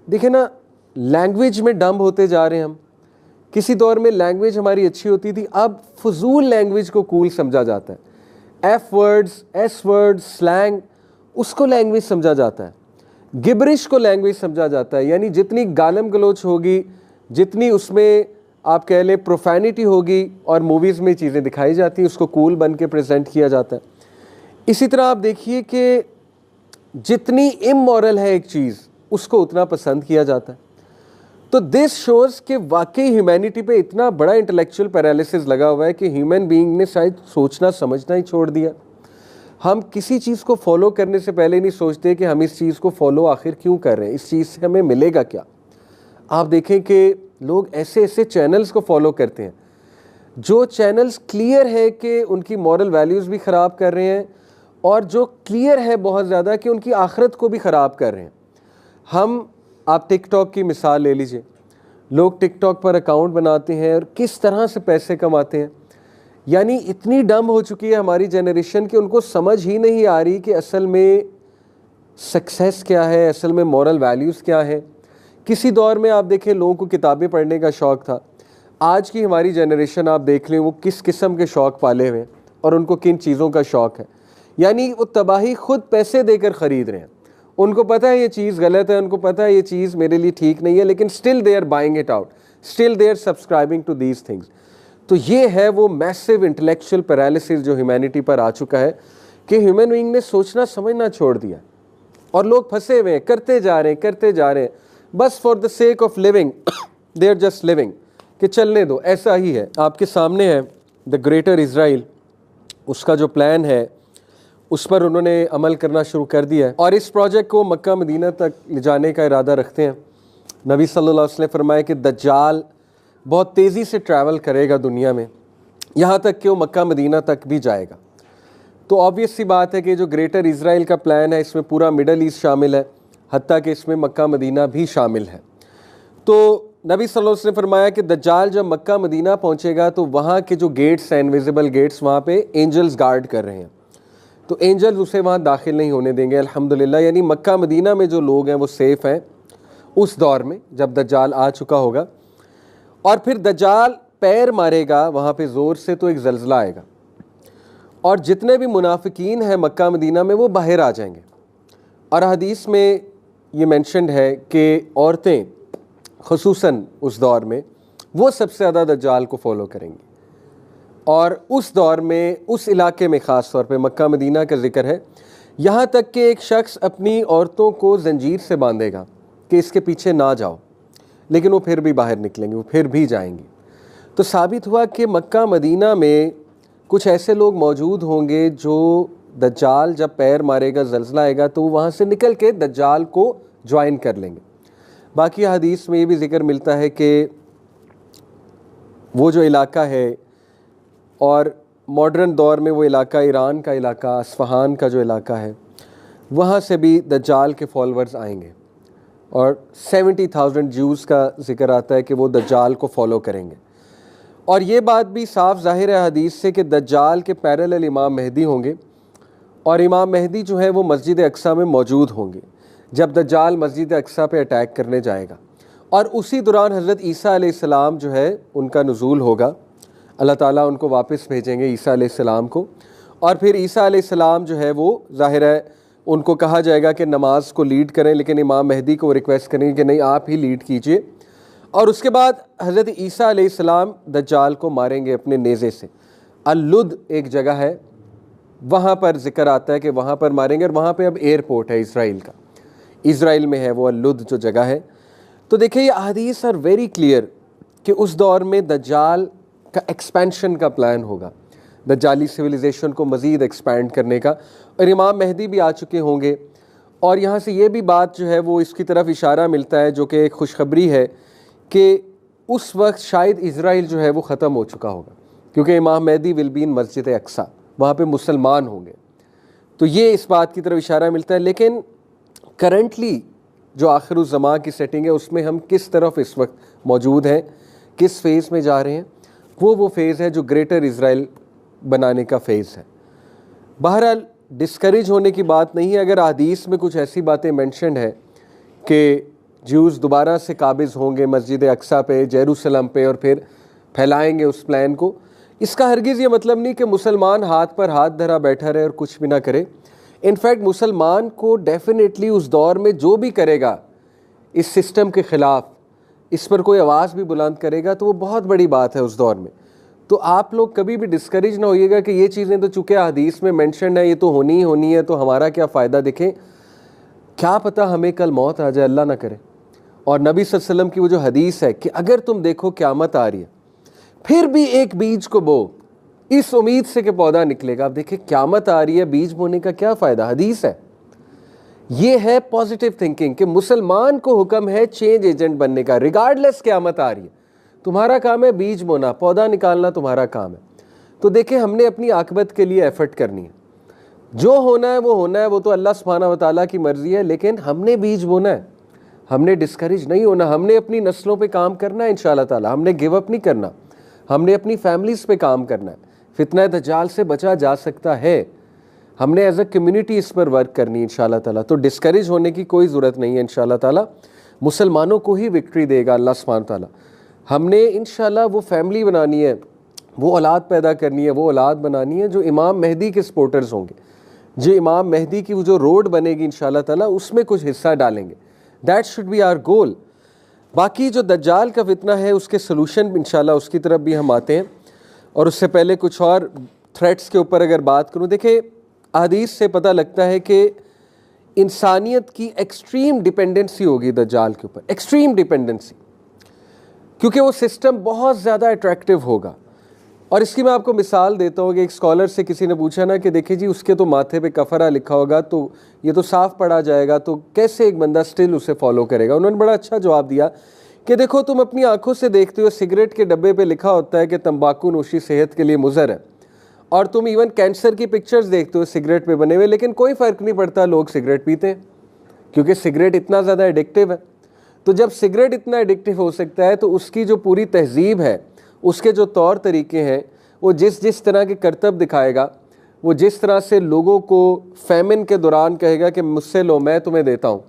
देखिए ना, लैंग्वेज में डम्ब होते जा रहे हैं हम। किसी दौर में लैंग्वेज हमारी अच्छी होती थी, अब फजूल लैंग्वेज को कूल समझा जाता है। F words, S words, slang, उसको लैंग्वेज समझा जाता है। गिबरिश को लैंग्वेज समझा जाता है। यानी जितनी गालम गलोच होगी, जितनी उसमें आप कह लें प्रोफैनिटी होगी, और मूवीज़ में चीज़ें दिखाई जाती हैं, उसको कूल बन के प्रेजेंट किया जाता है। इसी तरह आप देखिए कि जितनी इमोरल है एक चीज़, उसको उतना पसंद किया जाता है। तो दिस शोज़ कि वाकई ह्यूमैनिटी पे इतना बड़ा इंटेलेक्चुअल पैरालिसिस लगा हुआ है कि ह्यूमन बीइंग ने शायद सोचना समझना ही छोड़ दिया। हम किसी चीज़ को फॉलो करने से पहले नहीं सोचते कि हम इस चीज़ को फॉलो आखिर क्यों कर रहे हैं, इस चीज़ से हमें मिलेगा क्या। आप देखें कि लोग ऐसे ऐसे चैनल्स को फॉलो करते हैं जो चैनल्स क्लियर है कि उनकी मॉरल वैल्यूज़ भी ख़राब कर रहे हैं, और जो क्लियर है बहुत ज़्यादा कि उनकी आखिरत को भी ख़राब कर रहे हैं। आप टिकटॉक की मिसाल ले लीजिए, लोग टिकटॉक पर अकाउंट बनाते हैं और किस तरह से पैसे कमाते हैं। यानी इतनी डम हो चुकी है हमारी जनरेशन कि उनको समझ ही नहीं आ रही कि असल में सक्सेस क्या है, असल में मॉरल वैल्यूज़ क्या है। किसी दौर में आप देखें लोगों को किताबें पढ़ने का शौक़ था, आज की हमारी जनरेशन आप देख लें वो किस किस्म के शौक़ पाले हुए हैं और उनको किन चीज़ों का शौक़ है। यानी वो तबाही खुद पैसे देकर ख़रीद रहे हैं। उनको पता है ये चीज़ गलत है, उनको पता है ये चीज़ मेरे लिए ठीक नहीं है, लेकिन still they are buying it out, still they are subscribing to these things. तो ये है वो मैसिव इंटेलेक्चुअल पैरालिसिस जो ह्यूमैनिटी पर आ चुका है कि ह्यूमन बीइंग ने सोचना समझना छोड़ दिया और लोग फंसे हुए हैं, करते जा रहे हैं बस for the sake of living. They are just living कि चलने दो, ऐसा ही है। आपके सामने है द ग्रेटर इज़राइल, उसका जो प्लान है उस पर उन्होंने अमल करना शुरू कर दिया है और इस प्रोजेक्ट को मक्का मदीना तक ले जाने का इरादा रखते हैं। नबी सल्लल्लाहु अलैहि वसल्लम ने फरमाया कि दज्जाल बहुत तेज़ी से ट्रैवल करेगा दुनिया में, यहाँ तक कि वो मक्का मदीना तक भी जाएगा। तो ऑब्वियस सी बात है कि जो ग्रेटर इज़राइल का प्लान है इसमें पूरा मिडल ईस्ट शामिल है, हत्ता कि इसमें मक्का मदीना भी शामिल है। तो नबी सल्लल्लाहु अलैहि वसल्लम ने फरमाया कि दज्जाल जब मक्का मदीना पहुँचेगा तो वहाँ के जो गेट्स हैं, इनविजिबल गेट्स, वहाँ पे एंजल्स गार्ड कर रहे हैं, तो एंजल्स उसे वहाँ दाखिल नहीं होने देंगे अल्हम्दुलिल्लाह। यानी मक्का मदीना में जो लोग हैं वो सेफ़ हैं उस दौर में जब दज्जाल आ चुका होगा। और फिर दज्जाल पैर मारेगा वहाँ पे ज़ोर से तो एक ज़ल्ज़ला आएगा और जितने भी मुनाफिकीन हैं मक्का मदीना में वो बाहर आ जाएंगे। और हदीस में ये मेंशन्ड है कि औरतें ख़ुसूसन उस दौर में वो सबसे ज़्यादा दज्जाल को फॉलो करेंगी और उस दौर में उस इलाके में ख़ास तौर पे मक्का मदीना का ज़िक्र है, यहाँ तक कि एक शख्स अपनी औरतों को जंजीर से बांधेगा कि इसके पीछे ना जाओ, लेकिन वो फिर भी बाहर निकलेंगे, वो फिर भी जाएंगी। तो साबित हुआ कि मक्का मदीना में कुछ ऐसे लोग मौजूद होंगे जो दज्जाल जब पैर मारेगा, ज़ल्ज़ला आएगा, तो वहाँ से निकल के दज्जाल को ज्वाइन कर लेंगे। बाकी हदीस में ये भी ज़िक्र मिलता है कि वो जो इलाका है और मॉडर्न दौर में वो इलाका ईरान का इलाका, अस्फ़हान का जो इलाका है, वहाँ से भी दज्जाल के फॉलोअर्स आएंगे और 70,000 ज्यूज़ का ज़िक्र आता है कि वो दज्जाल को फॉलो करेंगे। और ये बात भी साफ ज़ाहिर है हदीस से कि दज्जाल के पैरेलल इमाम मेहदी होंगे और इमाम मेहदी जो है वो मस्जिद अक्सा में मौजूद होंगे जब दज्जाल मस्जिद अक्सा पे अटैक करने जाएगा। और उसी दौरान हज़रत ईसा अलैहिस्सलाम जो है उनका नुज़ूल होगा, अल्लाह ताला उनको वापस भेजेंगे ईसा अलैहिस्सलाम को। और फिर ईसा अलैहिस्सलाम जो है वो ज़ाहिर है उनको कहा जाएगा कि नमाज को लीड करें, लेकिन इमाम मेहदी को रिक्वेस्ट करेंगे कि नहीं आप ही लीड कीजिए। और उसके बाद हज़रत ईसा अलैहिस्सलाम दज्जाल को मारेंगे अपने नेज़े से। अल-लुद एक जगह है, वहाँ पर ज़िक्र आता है कि वहाँ पर मारेंगे और वहाँ पर अब एयरपोर्ट है इसराइल का, इसराइल में है वो अल-लुद जो जगह है। तो देखिए ये अहादीस आर वेरी क्लियर कि उस दौर में दज्जाल का एक्सपेंशन का प्लान होगा, दज्जाली सिविलाइजेशन को मज़ीद एक्सपैंड करने का, और इमाम मेहदी भी आ चुके होंगे। और यहाँ से ये भी बात जो है वो इसकी तरफ इशारा मिलता है जो कि एक खुशखबरी है कि उस वक्त शायद इज़राइल जो है वो ख़त्म हो चुका होगा, क्योंकि इमाम मेहदी विल बी इन मस्जिद अक्सा, वहाँ पे मुसलमान होंगे। तो ये इस बात की तरफ इशारा मिलता है। लेकिन करंटली जो आखिरुज़्ज़मां की सेटिंग है उसमें हम किस तरफ इस वक्त मौजूद हैं, किस फेज़ में जा रहे हैं, वो फेज़ है जो ग्रेटर इज़राइल बनाने का फेज़ है। बहरहाल डिस्करेज होने की बात नहीं है अगर हदीस में कुछ ऐसी बातें मेंशन है कि ज्यूज़ दोबारा से काबिज़ होंगे मस्जिद अक्सा पे, जेरूसलम पे, और फिर फैलाएंगे उस प्लान को। इसका हरगिज़ ये मतलब नहीं कि मुसलमान हाथ पर हाथ धरा बैठा रहे और कुछ भी ना करे। इनफैक्ट मुसलमान को डेफिनेटली उस दौर में जो भी करेगा इस सिस्टम के ख़िलाफ़, इस पर कोई आवाज़ भी बुलंद करेगा तो वो बहुत बड़ी बात है उस दौर में। तो आप लोग कभी भी डिस्करेज ना होइएगा कि ये चीज़ें तो चूँकि हदीस में मेंशन है, ये तो होनी ही होनी है, तो हमारा क्या फ़ायदा। देखें, क्या पता हमें कल मौत आ जाए, अल्लाह ना करे। और नबी सल्लल्लाहु अलैहि वसल्लम की वो जो हदीस है कि अगर तुम देखो क़यामत आ रही है फिर भी एक बीज को बो, इस उम्मीद से कि पौधा निकलेगा। आप देखिए क़यामत आ रही है, बीज बोने का क्या फ़ायदा, हदीस है। ये है पॉजिटिव थिंकिंग कि मुसलमान को हुक्म है चेंज एजेंट बनने का, रिगार्डलेस क़यामत आ रही है। तुम्हारा काम है बीज बोना, पौधा निकालना तुम्हारा काम है। तो देखिए हमने अपनी आकबत के लिए एफर्ट करनी है, जो होना है वो होना है, वो तो अल्लाह सुब्हानहू व तआला की मर्ज़ी है, लेकिन हमने बीज बोना है, हमने डिस्करेज नहीं होना, हमने अपनी नस्लों पे काम करना है इंशाअल्लाह ताला, हमने गिव अप नहीं करना, हमने अपनी फैमिलीज़ पे काम करना है। फितना दज्जाल से बचा जा सकता है, हमने एज अ कम्युनिटी इस पर वर्क करनी है इंशाअल्लाह ताला। तो डिस्करेज होने की कोई ज़रूरत नहीं है इंशाअल्लाह ताला। मुसलमानों को ही विक्ट्री देगा अल्लाह सुब्हानहू व तआला। हमने इंशाल्लाह वो फैमिली बनानी है, वो औलाद पैदा करनी है, वो औलाद बनानी है जो इमाम मेहदी के सपोर्टर्स होंगे, जो इमाम मेहदी की वो जो रोड बनेगी इंशाल्लाह ताला उसमें कुछ हिस्सा डालेंगे। That should be our goal. बाकी जो दज्जाल का फितना है उसके सलूशन इंशाल्लाह उसकी तरफ भी हम आते हैं। और उससे पहले कुछ और थ्रेट्स के ऊपर अगर बात करूँ, देखिए हदीस से पता लगता है कि इंसानियत की एक्सट्रीम डिपेंडेंसी होगी दज्जाल के ऊपर, एक्सट्रीम डिपेंडेंसी, क्योंकि वो सिस्टम बहुत ज़्यादा अट्रैक्टिव होगा। और इसकी मैं आपको मिसाल देता हूँ कि एक स्कॉलर से किसी ने पूछा ना कि देखिए जी उसके तो माथे पे कफरा लिखा होगा तो ये तो साफ पढ़ा जाएगा, तो कैसे एक बंदा स्टिल उसे फॉलो करेगा। उन्होंने बड़ा अच्छा जवाब दिया कि देखो तुम अपनी आंखों से देखते हो सिगरेट के डब्बे पे लिखा होता है कि तंबाकू नोशी सेहत के लिए मुज़र है, और तुम इवन कैंसर की पिक्चर्स देखते हो सिगरेट पे बने हुए, लेकिन कोई फ़र्क नहीं पड़ता, लोग सिगरेट पीते हैं क्योंकि सिगरेट इतना ज़्यादा एडिक्टिव है। तो जब सिगरेट इतना एडिक्टिव हो सकता है तो उसकी जो पूरी तहजीब है, उसके जो तौर तरीके हैं, वो जिस तरह के करतब दिखाएगा, वो जिस तरह से लोगों को फैमिन के दौरान कहेगा कि मुझसे लो मैं तुम्हें देता हूँ,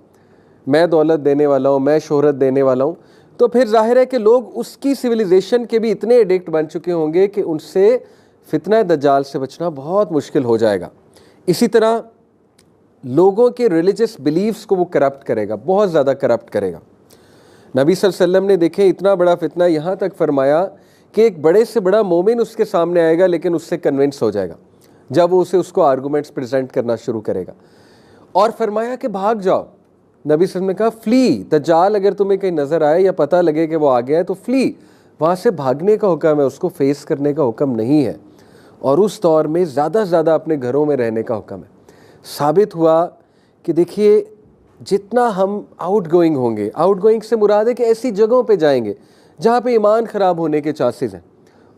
मैं दौलत देने वाला हूँ, मैं शोहरत देने वाला हूँ, तो फिर जाहिर है कि लोग उसकी सिविलाइजेशन के भी इतने एडिक्ट बन चुके होंगे कि उनसे फितना दज्जाल से बचना बहुत मुश्किल हो जाएगा। इसी तरह लोगों के रिलीजियस बिलीव्स को वो करप्ट करेगा, बहुत ज़्यादा करप्ट करेगा। नबी सल्लल्लाहु अलैहि वसल्लम ने देखे इतना बड़ा फितना, यहाँ तक फरमाया कि एक बड़े से बड़ा मोमिन उसके सामने आएगा लेकिन उससे कन्विंस हो जाएगा जब वो उसको आर्गूमेंट्स प्रेजेंट करना शुरू करेगा। और फरमाया कि भाग जाओ। नबी सल्लल्लाहु अलैहि वसल्लम ने कहा फ्ली, दज्जाल अगर तुम्हें कहीं नज़र आए या पता लगे कि वो आ गया है तो फ्ली, वहाँ से भागने का हुक्म है, उसको फेस करने का हुक्म नहीं है। और उस दौर में ज़्यादा से ज़्यादा अपने घरों में रहने का हुक्म है। साबित हुआ कि देखिए जितना हम आउट गोइंग होंगे, आउट गोइंग से मुराद है कि ऐसी जगहों पे जाएंगे जहाँ पे ईमान ख़राब होने के चांसेस हैं।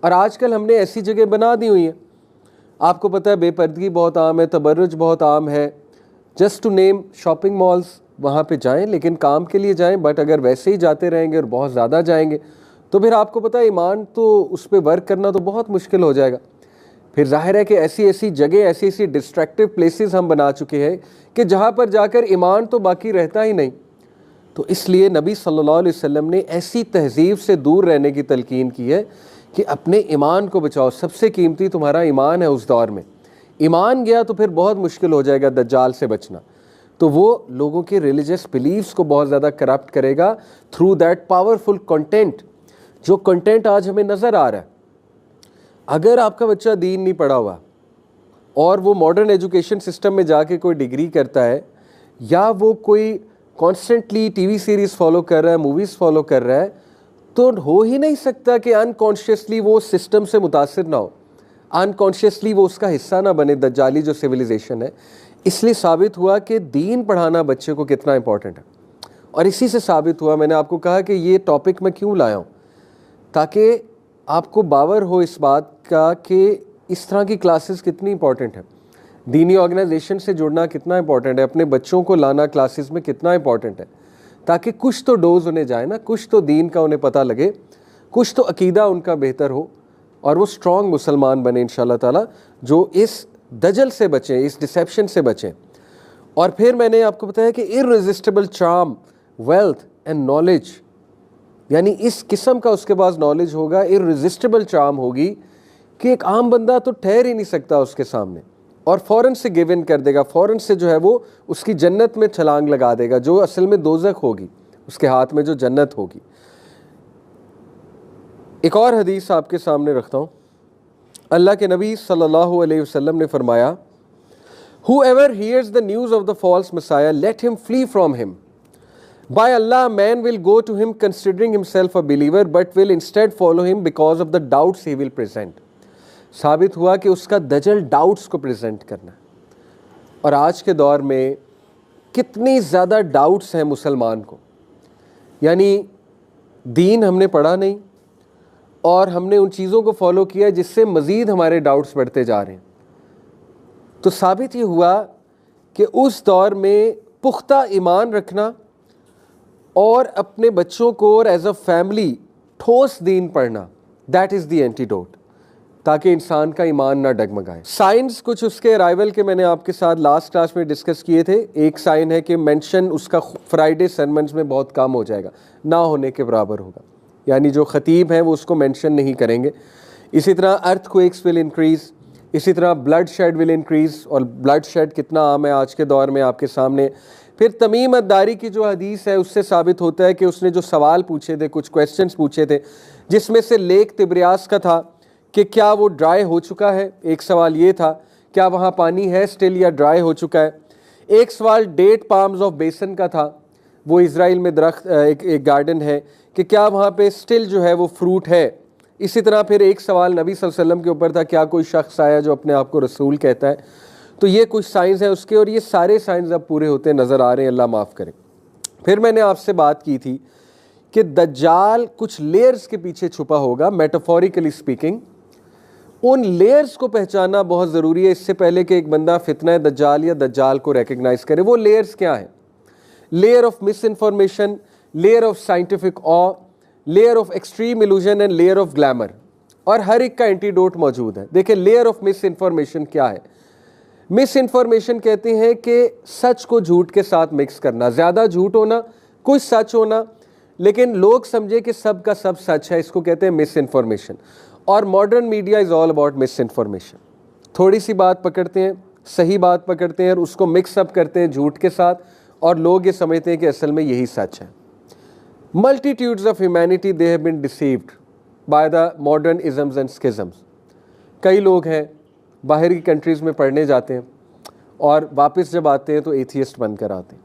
और आजकल हमने ऐसी जगह बना दी हुई हैं, आपको पता है बेपर्दगी बहुत आम है, तबर्रुज बहुत आम है। Just to name shopping malls, वहाँ पे जाएं लेकिन काम के लिए जाएं, बट अगर वैसे ही जाते रहेंगे और बहुत ज़्यादा जाएंगे तो फिर आपको पता है ईमान तो उस पर वर्क करना तो बहुत मुश्किल हो जाएगा। फिर जाहिर है कि ऐसी ऐसी जगह, ऐसी ऐसी डिस्ट्रैक्टिव प्लेसेस हम बना चुके हैं कि जहाँ पर जाकर ईमान तो बाकी रहता ही नहीं। तो इसलिए नबी सल्लल्लाहु अलैहि वसल्लम ने ऐसी तहजीब से दूर रहने की तलकीन की है कि अपने ईमान को बचाओ, सबसे कीमती तुम्हारा ईमान है। उस दौर में ईमान गया तो फिर बहुत मुश्किल हो जाएगा दज्जाल से बचना। तो वो लोगों के रिलीजियस बिलीव्स को बहुत ज़्यादा करप्ट करेगा थ्रू दैट पावरफुल कंटेंट, जो कंटेंट आज हमें नज़र आ रहा है। अगर आपका बच्चा दीन नहीं पढ़ा हुआ और वो मॉडर्न एजुकेशन सिस्टम में जाके कोई डिग्री करता है, या वो कोई कॉन्स्टेंटली टीवी सीरीज़ फॉलो कर रहा है, मूवीज़ फॉलो कर रहा है, तो हो ही नहीं सकता कि अनकॉन्शियसली वो सिस्टम से मुतासिर ना हो, अनकॉन्शियसली वो उसका हिस्सा ना बने, दज्जाली जो सिविलाइजेशन है। इसलिए साबित हुआ कि दीन पढ़ाना बच्चे को कितना इंपॉर्टेंट है। और इसी से साबित हुआ, मैंने आपको कहा कि ये टॉपिक मैं क्यों लाया हूँ, ताकि आपको बावर हो इस बात का कि इस तरह की क्लासेस कितनी इंपॉर्टेंट है, दीनी ऑर्गेनाइजेशन से जुड़ना कितना इंपॉर्टेंट है, अपने बच्चों को लाना क्लासेस में कितना इंपॉर्टेंट है, ताकि कुछ तो डोज उन्हें जाए ना, कुछ तो दीन का उन्हें पता लगे, कुछ तो अकीदा उनका बेहतर हो और वो स्ट्रॉन्ग मुसलमान बने इंशाल्लाह ताला, जो इस दजल से बचें, इस डिसेप्शन से बचें। और फिर मैंने आपको बताया कि इररेजिस्टिबल चार्म, वेल्थ एंड नॉलेज, यानी इस किस्म का उसके पास नॉलेज होगा, इररेजिस्टिबल चार्म होगी कि एक आम बंदा तो ठहर ही नहीं सकता उसके सामने, और फ़ौरन से गिव इन कर देगा, फ़ौरन से जो है वो उसकी जन्नत में छलांग लगा देगा, जो असल में दोज़ख होगी, उसके हाथ में जो जन्नत होगी। एक और हदीस आपके सामने रखता हूँ। अल्लाह के नबी सल्लल्लाहु अलैहि वसल्लम ने फरमाया, Whoever hears the news of the false Messiah, let him flee from him. By Allah, man will go to him considering himself a believer, but will instead follow him because of the doubts he will present. साबित हुआ कि उसका दजल doubts को present करना। और आज के दौर में कितनी ज़्यादा डाउट्स हैं मुसलमान को, यानी दीन हमने पढ़ा नहीं और हमने उन चीज़ों को फॉलो किया जिससे मज़ीद हमारे डाउट्स बढ़ते जा रहे हैं। तो साबित ये हुआ कि उस दौर में पुख्ता ईमान रखना और अपने बच्चों को और एज अ फैमिली ठोस दीन पढ़ना, दैट इज़ द एंटीडोट, ताकि इंसान का ईमान ना डगमगाए। साइंस कुछ उसके अराइवल के मैंने आपके साथ लास्ट क्लास में डिस्कस किए थे। एक साइन है कि मेंशन उसका फ्राइडे सरमन्स में बहुत कम हो जाएगा, ना होने के बराबर होगा। यानी जो ख़तीब हैं वो उसको मेंशन नहीं करेंगे। इसी तरह अर्थक्वेक्स विल इंक्रीज़, इसी तरह ब्लड शेड विल इंक्रीज़, और ब्लड शेड कितना आम है आज के दौर में आपके सामने। फिर तमीम अद्दारी की जो हदीस है उससे साबित होता है कि उसने जो सवाल पूछे थे, कुछ क्वेश्चंस पूछे थे, जिसमें से लेक तिब्रियास का था कि क्या वो ड्राई हो चुका है, एक सवाल ये था, क्या वहाँ पानी है स्टिल या ड्राई हो चुका है। एक सवाल डेट पाम्स ऑफ बेसन का था, वो इज़राइल में दरख्त एक गार्डन है, कि क्या वहाँ पे स्टिल जो है वो फ्रूट है। इसी तरह फिर एक सवाल नबी सल्लल्लाहु अलैहि वसल्लम के ऊपर था, क्या कोई शख्स आया जो अपने आप को रसूल कहता है। तो ये कुछ साइंस है उसके, और ये सारे साइंस अब पूरे होते नज़र आ रहे हैं, अल्लाह माफ़ करे। फिर मैंने आपसे बात की थी कि दज्जाल कुछ लेयर्स के पीछे छुपा होगा, मेटाफोरिकली स्पीकिंग। उन लेयर्स को पहचानना बहुत ज़रूरी है इससे पहले कि एक बंदा फितना दज्जाल या दज्जाल को रिकग्नाइज करे। वो लेयर्स क्या हैं? Layer of misinformation, layer of scientific uh, layer of extreme illusion and layer of glamour, और हर एक का एंटीडोट मौजूद है। देखिए, लेयर ऑफ मिस इन्फॉर्मेशन क्या है? मिस इन्फॉर्मेशन कहते हैं कि सच को झूठ के साथ मिक्स करना, ज़्यादा झूठ होना, कुछ सच होना, लेकिन लोग समझे कि सब का सब सच है, इसको कहते हैं मिस इन्फॉर्मेशन। और modern media is all about miss information. थोड़ी सी बात पकड़ते हैं, सही बात पकड़ते हैं और उसको मिक्सअप करते हैं झूठ के साथ, और लोग ये समझते हैं कि असल में यही सच है। Multitudes of humanity they have been deceived by the modern isms and schisms. कई लोग हैं बाहर की कंट्रीज़ में पढ़ने जाते हैं और वापस जब आते हैं तो एथियस्ट बन कर आते हैं,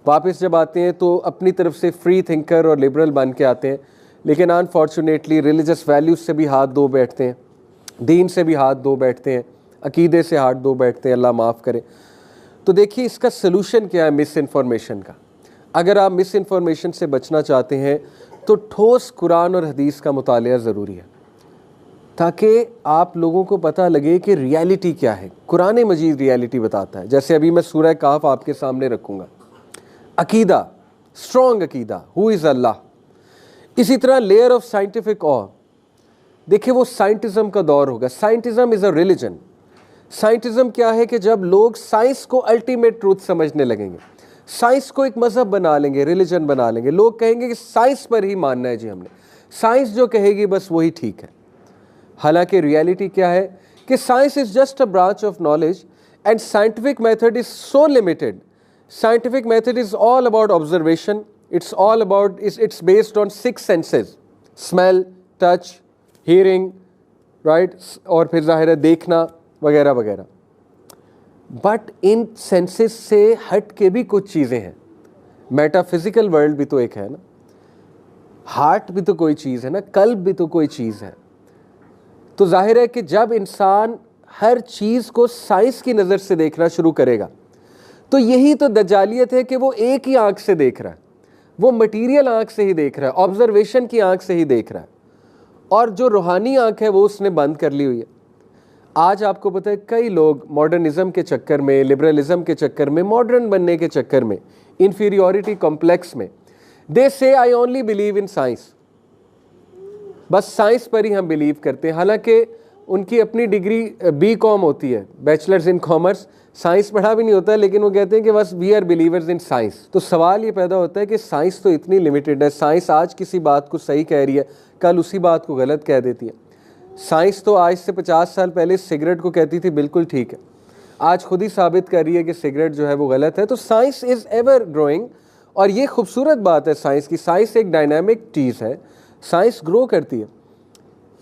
वापस जब आते हैं तो अपनी तरफ से फ्री थिंकर और लिबरल बन के आते हैं, लेकिन अनफॉर्चुनेटली रिलीजियस वैल्यूज़ से भी हाथ धो बैठते हैं, दीन से भी हाथ धो बैठते हैं, अकीदे से हाथ धो बैठते हैं, अल्लाह माफ़ करे। तो देखिए, इसका सलूशन क्या है मिस इन्फॉर्मेशन का? अगर आप मिस इन्फॉर्मेशन से बचना चाहते हैं तो ठोस कुरान और हदीस का मुतालिया ज़रूरी है, ताकि आप लोगों को पता लगे कि रियलिटी क्या है। कुरान मजीद रियलिटी बताता है। जैसे अभी मैं सूरह काफ आपके सामने रखूँगा, अकीदा, स्ट्रॉन्ग अकीदा, हु इज़ अल्लाह। इसी तरह लेयर ऑफ साइंटिफिक ऑ, देखिए वो साइंटिज़म का दौर होगा। साइंटिज़म इज़ अ रिलीजन। साइंटिज़म क्या है कि जब लोग साइंस को अल्टीमेट ट्रूथ समझने लगेंगे, साइंस को एक मज़हब बना लेंगे, रिलीजन बना लेंगे, लोग कहेंगे कि साइंस पर ही मानना है जी हमने, साइंस जो कहेगी बस वही ठीक है। हालांकि रियलिटी क्या है कि science is just a branch of knowledge and scientific method is so limited. Scientific method is all about observation, it's all about, it's based on 6 senses, smell, touch, hearing, right, और फिर जाहिर है देखना वगैरह वगैरह। बट इन सेंसेस से हट के भी कुछ चीज़ें हैं। मेटाफिजिकल वर्ल्ड भी तो एक है ना, हार्ट भी तो कोई चीज़ है ना, कल्ब भी तो कोई चीज़ है। तो जाहिर है कि जब इंसान हर चीज़ को साइंस की नज़र से देखना शुरू करेगा, तो यही तो दज्जालियत है कि वो एक ही आंख से देख रहा है, वो मटीरियल आंख से ही देख रहा है, ऑब्जर्वेशन की आंख से ही देख रहा है, और जो रूहानी आंख है वो उसने बंद कर ली हुई है। आज आपको पता है कई लोग मॉडर्निज्म के चक्कर में, लिबरलिज्म के चक्कर में, मॉडर्न बनने के चक्कर में, इंफीरियॉरिटी कॉम्प्लेक्स में, दे से I only believe in science, बस साइंस पर ही हम बिलीव करते हैं। हालांकि उनकी अपनी डिग्री BCom होती है, बैचलर्स इन कॉमर्स, साइंस पढ़ा भी नहीं होता है, लेकिन वो कहते हैं कि बस we are believers in science. तो सवाल ये पैदा होता है कि साइंस तो इतनी लिमिटेड है, साइंस आज किसी बात को सही कह रही है, कल उसी बात को गलत कह देती है। साइंस तो आज से 50 साल पहले सिगरेट को कहती थी बिल्कुल ठीक है, आज खुद ही साबित कर रही है कि सिगरेट जो है वो गलत है। तो साइंस इज़ एवर ग्रोइंग, और ये खूबसूरत बात है साइंस की। साइंस एक डायनामिक चीज़ है, साइंस ग्रो करती है।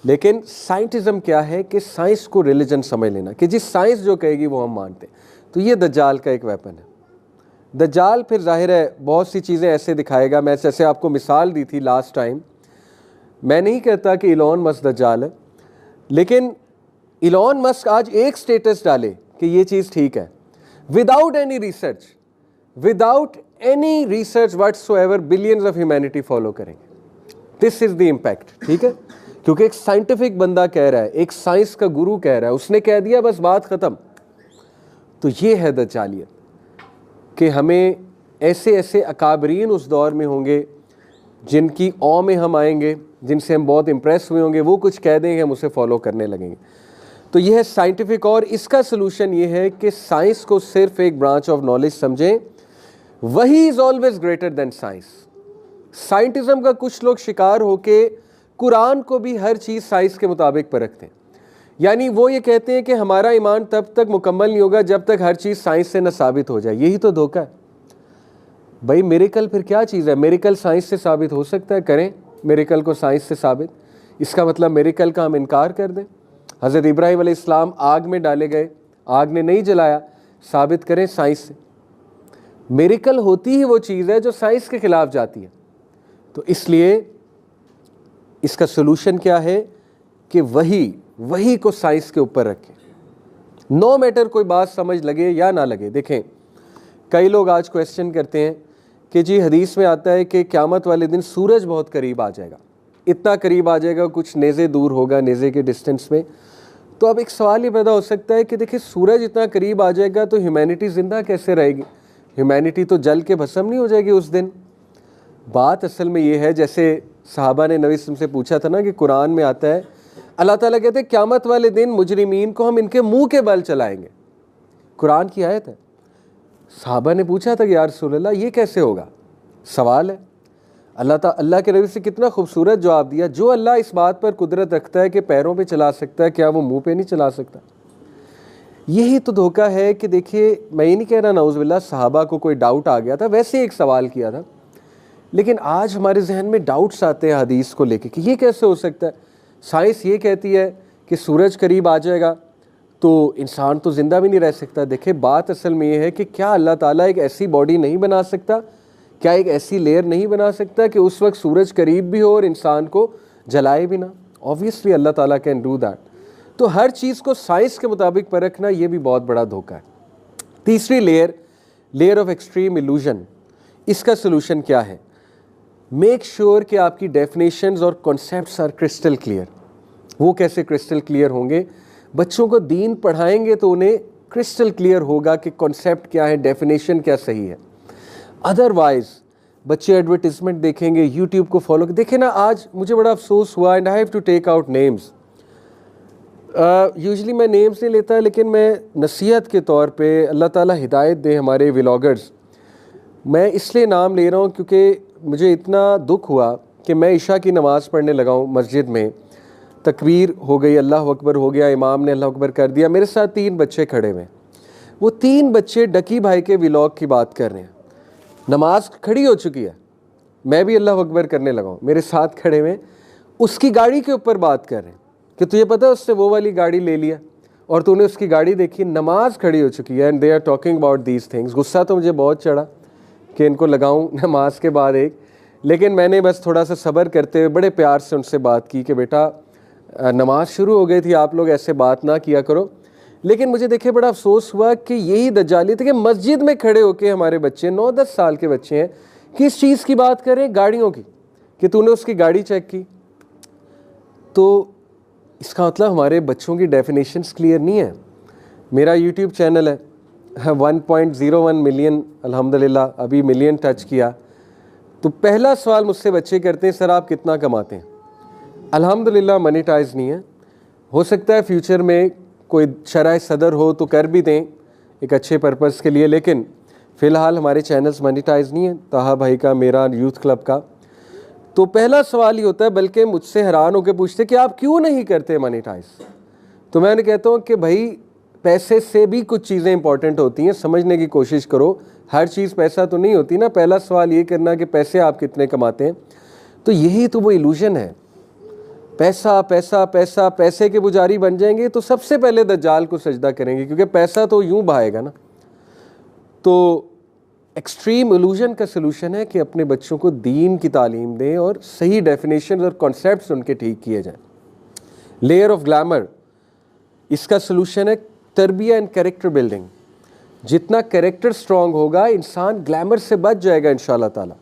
लेकिन साइंटिज़म क्या है कि साइंस को रिलीजन समझ लेना, कि जिस साइंस जो कहेगी वो हम मानते हैं। तो ये दज्जाल का एक वेपन है। दज्जाल फिर जाहिर है बहुत सी चीज़ें ऐसे दिखाएगा। मैं जैसे आपको मिसाल दी थी लास्ट टाइम, मैं नहीं कहता कि इलॉन मस्क दज्जाल है, लेकिन इलॉन मस्क आज एक स्टेटस डाले कि ये चीज़ ठीक है, without any research, without any research whatsoever billions of humanity follow करेंगे। दिस इज़ द इम्पैक्ट, ठीक है, क्योंकि एक साइंटिफिक बंदा कह रहा है, एक साइंस का गुरु कह रहा है, उसने कह दिया बस बात ख़त्म। तो ये है दज्जालियत कि हमें ऐसे ऐसे अकाबरीन उस दौर में होंगे जिनकी औ में हम आएंगे, जिनसे हम बहुत इम्प्रेस हुए होंगे, वो कुछ कह देंगे, हम उसे फॉलो करने लगेंगे। तो यह है साइंटिफिक, और इसका सलूशन ये है कि साइंस को सिर्फ एक ब्रांच ऑफ नॉलेज समझें। वही is always greater than science. Scientism का कुछ लोग शिकार होके कुरान को भी हर चीज़ साइंस के मुताबिक परखते हैं। यानी वो ये कहते हैं कि हमारा ईमान तब तक मुकम्मल नहीं होगा जब तक हर चीज़ साइंस से न साबित हो जाए। यही तो धोखा है भाई। मिरेकल फिर क्या चीज़ है? मिरेकल साइंस से साबित हो सकता है, करें मिरेकल को साइंस से साबित। इसका मतलब मिरेकल का हम इनकार कर दें? हज़रत इब्राहीम अलैहिस्सलाम आग में डाले गए, आग ने नहीं जलाया, साबित करें साइंस से। मिरेकल होती ही वो चीज़ है जो साइंस के खिलाफ जाती है। तो इसलिए इसका सोल्यूशन क्या है कि वही को साइंस के ऊपर रखें, नो मैटर कोई बात समझ लगे या ना लगे। देखें, कई लोग आज क्वेश्चन करते हैं कि जी हदीस में आता है कि क़यामत वाले दिन सूरज बहुत करीब आ जाएगा, इतना करीब आ जाएगा कुछ नेज़े दूर होगा, नेज़े के डिस्टेंस में। तो अब एक सवाल ये पैदा हो सकता है कि देखिए सूरज इतना करीब आ जाएगा तो ह्यूमैनिटी ज़िंदा कैसे रहेगी? ह्यूमैनिटी तो जल के भस्म नहीं हो जाएगी उस दिन? बात असल में ये है, जैसे सहाबा ने नबी से पूछा था ना कि कुरान में आता है, अल्लाह ताला कहते हैं क़यामत वाले दिन मुजरिमीन को हम इनके मुंह के बल चलाएंगे। कुरान की आयत है। सहाबा ने पूछा था कि या रसूल अल्लाह ये कैसे होगा? सवाल है। अल्लाह के नबी से कितना खूबसूरत जवाब दिया। जो अल्लाह इस बात पर कुदरत रखता है कि पैरों पे चला सकता है, क्या वो मुंह पे नहीं चला सकता? यही तो धोखा है कि देखिए, मैं ये नहीं कह रहा नाउज़ुबिल्लाह सहाबा को कोई डाउट आ गया था, वैसे एक सवाल किया था, लेकिन आज हमारे जहन में डाउट्स आते हैं हदीस को लेके कि ये कैसे हो सकता है? साइंस ये कहती है कि सूरज करीब आ जाएगा तो इंसान तो ज़िंदा भी नहीं रह सकता। देखिए, बात असल में ये है कि क्या अल्लाह ताला एक ऐसी बॉडी नहीं बना सकता, क्या एक ऐसी लेयर नहीं बना सकता कि उस वक्त सूरज करीब भी हो और इंसान को जलाए भी ना? ऑब्वियसली अल्लाह ताला कैन डू दैट। तो हर चीज़ को साइंस के मुताबिक परखना ये भी बहुत बड़ा धोखा है। तीसरी लेयर ऑफ एक्सट्रीम इल्यूजन। इसका सोल्यूशन क्या है? मेक श्योर कि आपकी डेफिनेशंस और कॉन्सेप्ट्स आर क्रिस्टल क्लियर। वो कैसे क्रिस्टल क्लियर होंगे? बच्चों को दीन पढ़ाएंगे तो उन्हें क्रिस्टल क्लियर होगा कि कॉन्सेप्ट क्या है, डेफिनेशन क्या सही है। अदरवाइज बच्चे एडवर्टिजमेंट देखेंगे, यूट्यूब को फॉलो। देखें ना, आज मुझे बड़ा अफसोस हुआ, and I have to take out names. Usually मैं नेम्स नहीं लेता, लेकिन मैं नसीहत के तौर पे, अल्लाह ताला हिदायत दे हमारे व्लॉगर्स, मैं इसलिए नाम ले रहा हूँ क्योंकि मुझे इतना दुख हुआ कि मैं इशा की नमाज़ पढ़ने लगा हूँ मस्जिद में, तकबीर हो गई, अल्लाह अकबर हो गया, इमाम ने अल्लाह अकबर कर दिया, मेरे साथ 3 बच्चे खड़े हुए। वो 3 बच्चे डकी भाई के व्लॉग की बात कर रहे हैं। नमाज खड़ी हो चुकी है, मैं भी अल्लाह अकबर करने लगा हूँ, मेरे साथ खड़े हुए उसकी गाड़ी के ऊपर बात कर रहे हैं कि तुझे पता है उससे वो वाली गाड़ी ले लिया और तूने उसकी गाड़ी देखी, नमाज खड़ी हो चुकी है, and they are talking about these things. गुस्सा तो मुझे बहुत चढ़ा कि इनको लगाऊं नमाज के बाद एक, लेकिन मैंने बस थोड़ा सा सब्र करते हुए बड़े प्यार से उनसे बात की कि बेटा नमाज शुरू हो गई थी, आप लोग ऐसे बात ना किया करो। लेकिन मुझे देखे बड़ा अफसोस हुआ कि यही दज्जालियत है कि मस्जिद में खड़े होके हमारे बच्चे 9-10 साल के बच्चे हैं, किस चीज़ की बात करें? गाड़ियों की, कि तूने उसकी गाड़ी चेक की। तो इसका मतलब हमारे बच्चों की डेफिनेशंस क्लियर नहीं है। मेरा यूट्यूब चैनल है 1.01 मिलियन, अल्हम्दुलिल्लाह अभी मिलियन टच किया। तो पहला सवाल मुझसे बच्चे करते हैं, सर आप कितना कमाते हैं? अल्हम्दुलिल्लाह मोनेटाइज नहीं है, हो सकता है फ्यूचर में कोई शरह सदर हो तो कर भी दें एक अच्छे पर्पज़ के लिए, लेकिन फ़िलहाल हमारे चैनल्स मोनेटाइज नहीं है, ताहा भाई का, मेरा, यूथ क्लब का। तो पहला सवाल ही होता है, बल्कि मुझसे हैरान होकर पूछते कि आप क्यों नहीं करते मोनेटाइज? तो मैं उन्हें कहता हूँ कि भाई पैसे से भी कुछ चीज़ें इंपॉर्टेंट होती हैं, समझने की कोशिश करो, हर चीज़ पैसा तो नहीं होती ना। पहला सवाल ये करना कि पैसे आप कितने कमाते हैं। तो यही तो वो इल्यूजन है, पैसा पैसा पैसा, पैसे के पुजारी बन जाएंगे तो सबसे पहले दज्जाल को सजदा करेंगे, क्योंकि पैसा तो यूं बहाएगा ना। तो एक्सट्रीम इल्यूजन का सलूशन है कि अपने बच्चों को दीन की तालीम दें और सही डेफिनेशन और कॉन्सेप्ट्स उनके ठीक किए जाएं। लेयर ऑफ ग्लैमर, इसका सलूशन है तरबिया एंड कैरेक्टर बिल्डिंग। जितना कैरेक्टर स्ट्रांग होगा, इंसान ग्लैमर से बच जाएगा इंशाल्लाह ताला,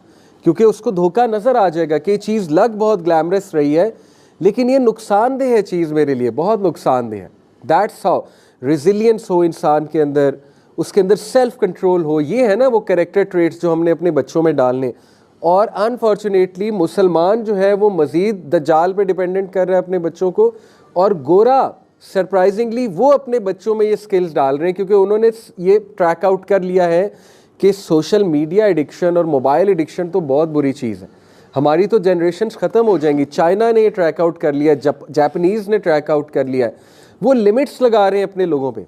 क्योंकि उसको धोखा नज़र आ जाएगा कि ये चीज़ लग बहुत ग्लैमरस रही है, लेकिन ये नुकसानदेह है चीज़, मेरे लिए बहुत नुकसानदेह है। दैट्स हाउ रेजिलियंस हो इंसान के अंदर, उसके अंदर सेल्फ कंट्रोल हो। ये है ना वो कैरेक्टर ट्रेट्स जो हमने अपने बच्चों में डालने। और अनफॉर्चुनेटली मुसलमान जो है वो मज़ीद दज्जाल पे डिपेंडेंट कर रहा है अपने बच्चों को, और गोरा सरप्राइजिंगली वो अपने बच्चों में ये स्किल्स डाल रहे हैं, क्योंकि उन्होंने ये ट्रैक आउट कर लिया है कि सोशल मीडिया एडिक्शन और मोबाइल एडिक्शन तो बहुत बुरी चीज़ है। हमारी तो जनरेशन्स ख़त्म हो जाएंगी। चाइना ने ये ट्रैक आउट कर लिया, जापानीज़ ने ट्रैक आउट कर लिया है। वो लिमिट्स लगा रहे हैं अपने लोगों पे,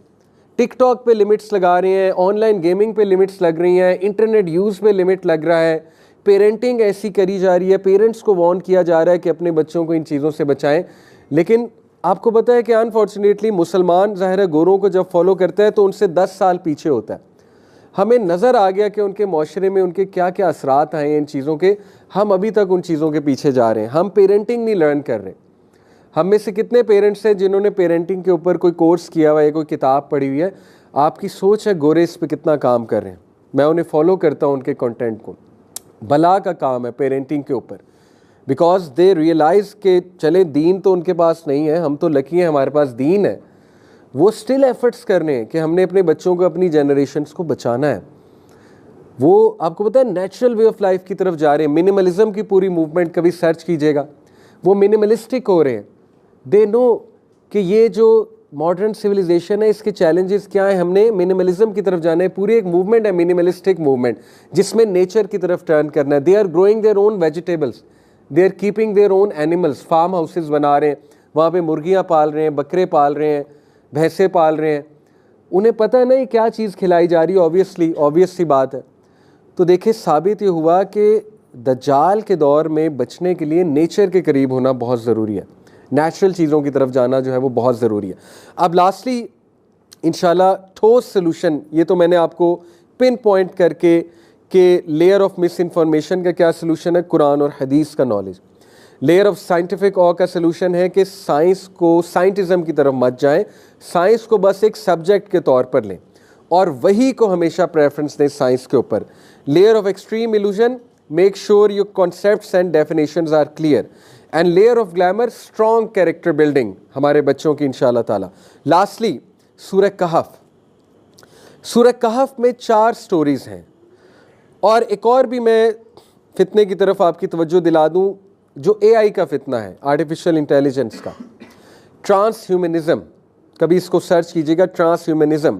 टिकटॉक पे लिमिट्स लगा रहे हैं, ऑनलाइन गेमिंग पे लिमिट्स लग रही हैं, इंटरनेट यूज़ पे लिमिट लग रहा है, पेरेंटिंग ऐसी करी जा रही है, पेरेंट्स को वार्न किया जा रहा है कि अपने बच्चों को इन चीज़ों से बचाएं। लेकिन आपको पता है कि अनफॉर्चुनेटली मुसलमान ज़ाहिर है गोरों को जब फॉलो करता है तो उनसे 10 साल पीछे होता है। हमें नज़र आ गया कि उनके माशरे में उनके क्या क्या असरात आए हैं इन चीज़ों के, हम अभी तक उन चीज़ों के पीछे जा रहे हैं, हम पेरेंटिंग नहीं लर्न कर रहे। हम में से कितने पेरेंट्स हैं जिन्होंने पेरेंटिंग के ऊपर कोई कोर्स किया हुआ है, कोई किताब पढ़ी हुई है? आपकी सोच है गोरे इस पे कितना काम कर रहे हैं। मैं उन्हें फॉलो करता हूँ, उनके कंटेंट को, भला का काम है पेरेंटिंग के ऊपर, बिकॉज दे रियलाइज़ के चले दीन तो उनके पास नहीं है, हम तो लकी हैं हमारे पास दीन है। वो स्टिल एफर्ट्स कर रहे हैं कि हमने अपने बच्चों को, अपनी जनरेशन्स को बचाना है। वो आपको पता है नेचुरल वे ऑफ लाइफ की तरफ जा रहे हैं। मिनिमलिज्म की पूरी मूवमेंट कभी सर्च कीजिएगा, वो मिनिमलिस्टिक हो रहे हैं। दे नो कि ये जो मॉडर्न सिविलाइजेशन है इसके चैलेंजेस क्या हैं, हमने मिनिमलिज्म की तरफ जाना है। पूरी एक मूवमेंट है मिनिमलिस्टिक मूवमेंट, जिसमें नेचर की तरफ टर्न करना है। They are growing their own vegetables, they are keeping their own animals, farm houses बना रहे हैं, वहाँ पे मुर्गियाँ पाल रहे हैं, बकरे पाल रहे हैं, भैंसे पाल रहे हैं। उन्हें पता नहीं क्या चीज़ खिलाई जा रही है, ऑब्वियस सी बात है। तो देखिए साबित ये हुआ कि दज्जाल के दौर में बचने के लिए नेचर के करीब होना बहुत ज़रूरी है, नेचुरल चीज़ों की तरफ जाना जो है वो बहुत ज़रूरी है। अब लास्टली इंशाल्लाह ठोस सलूशन, ये तो मैंने आपको पिन पॉइंट करके कि लेयर ऑफ मिस इन्फॉर्मेशन का क्या सलूशन है, कुरान और हदीस का नॉलेज। लेयर ऑफ साइंटिफिक ऑ का सलूशन है कि साइंस को, साइंटिज़म की तरफ मत जाएं, साइंस को बस एक सब्जेक्ट के तौर पर लें और वही को हमेशा प्रेफरेंस दें साइंस के ऊपर। Layer of extreme illusion, make sure your concepts and definitions are clear. And layer of glamour, strong character building हमारे बच्चों की इंशाल्लाह ताला। लास्टली सूरह कहफ। सूरह कहफ में 4 स्टोरीज़ हैं और एक और भी मैं फितने की तरफ आपकी तवज्जो दिला दूं, जो AI का फितना है, आर्टिफिशियल इंटेलिजेंस का, ट्रांस ह्यूमनिज़म। कभी इसको सर्च कीजिएगा, ट्रांस ह्यूमनिज़म।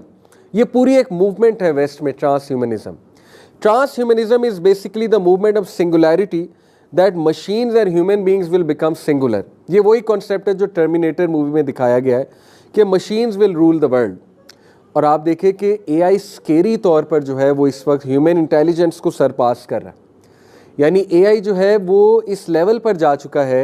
ये पूरी एक मूवमेंट है वेस्ट में, transhumanism. Transhumanism is basically the movement of singularity, that machines and human beings will become singular. ये वही कॉन्सेप्ट है जो टर्मिनेटर मूवी में दिखाया गया है कि machines will rule the world. और आप देखें कि AI स्केरी तौर पर जो है वो इस वक्त ह्यूमन इंटेलिजेंस को सरपास कर रहा है। यानी AI जो है वो इस लेवल पर जा चुका है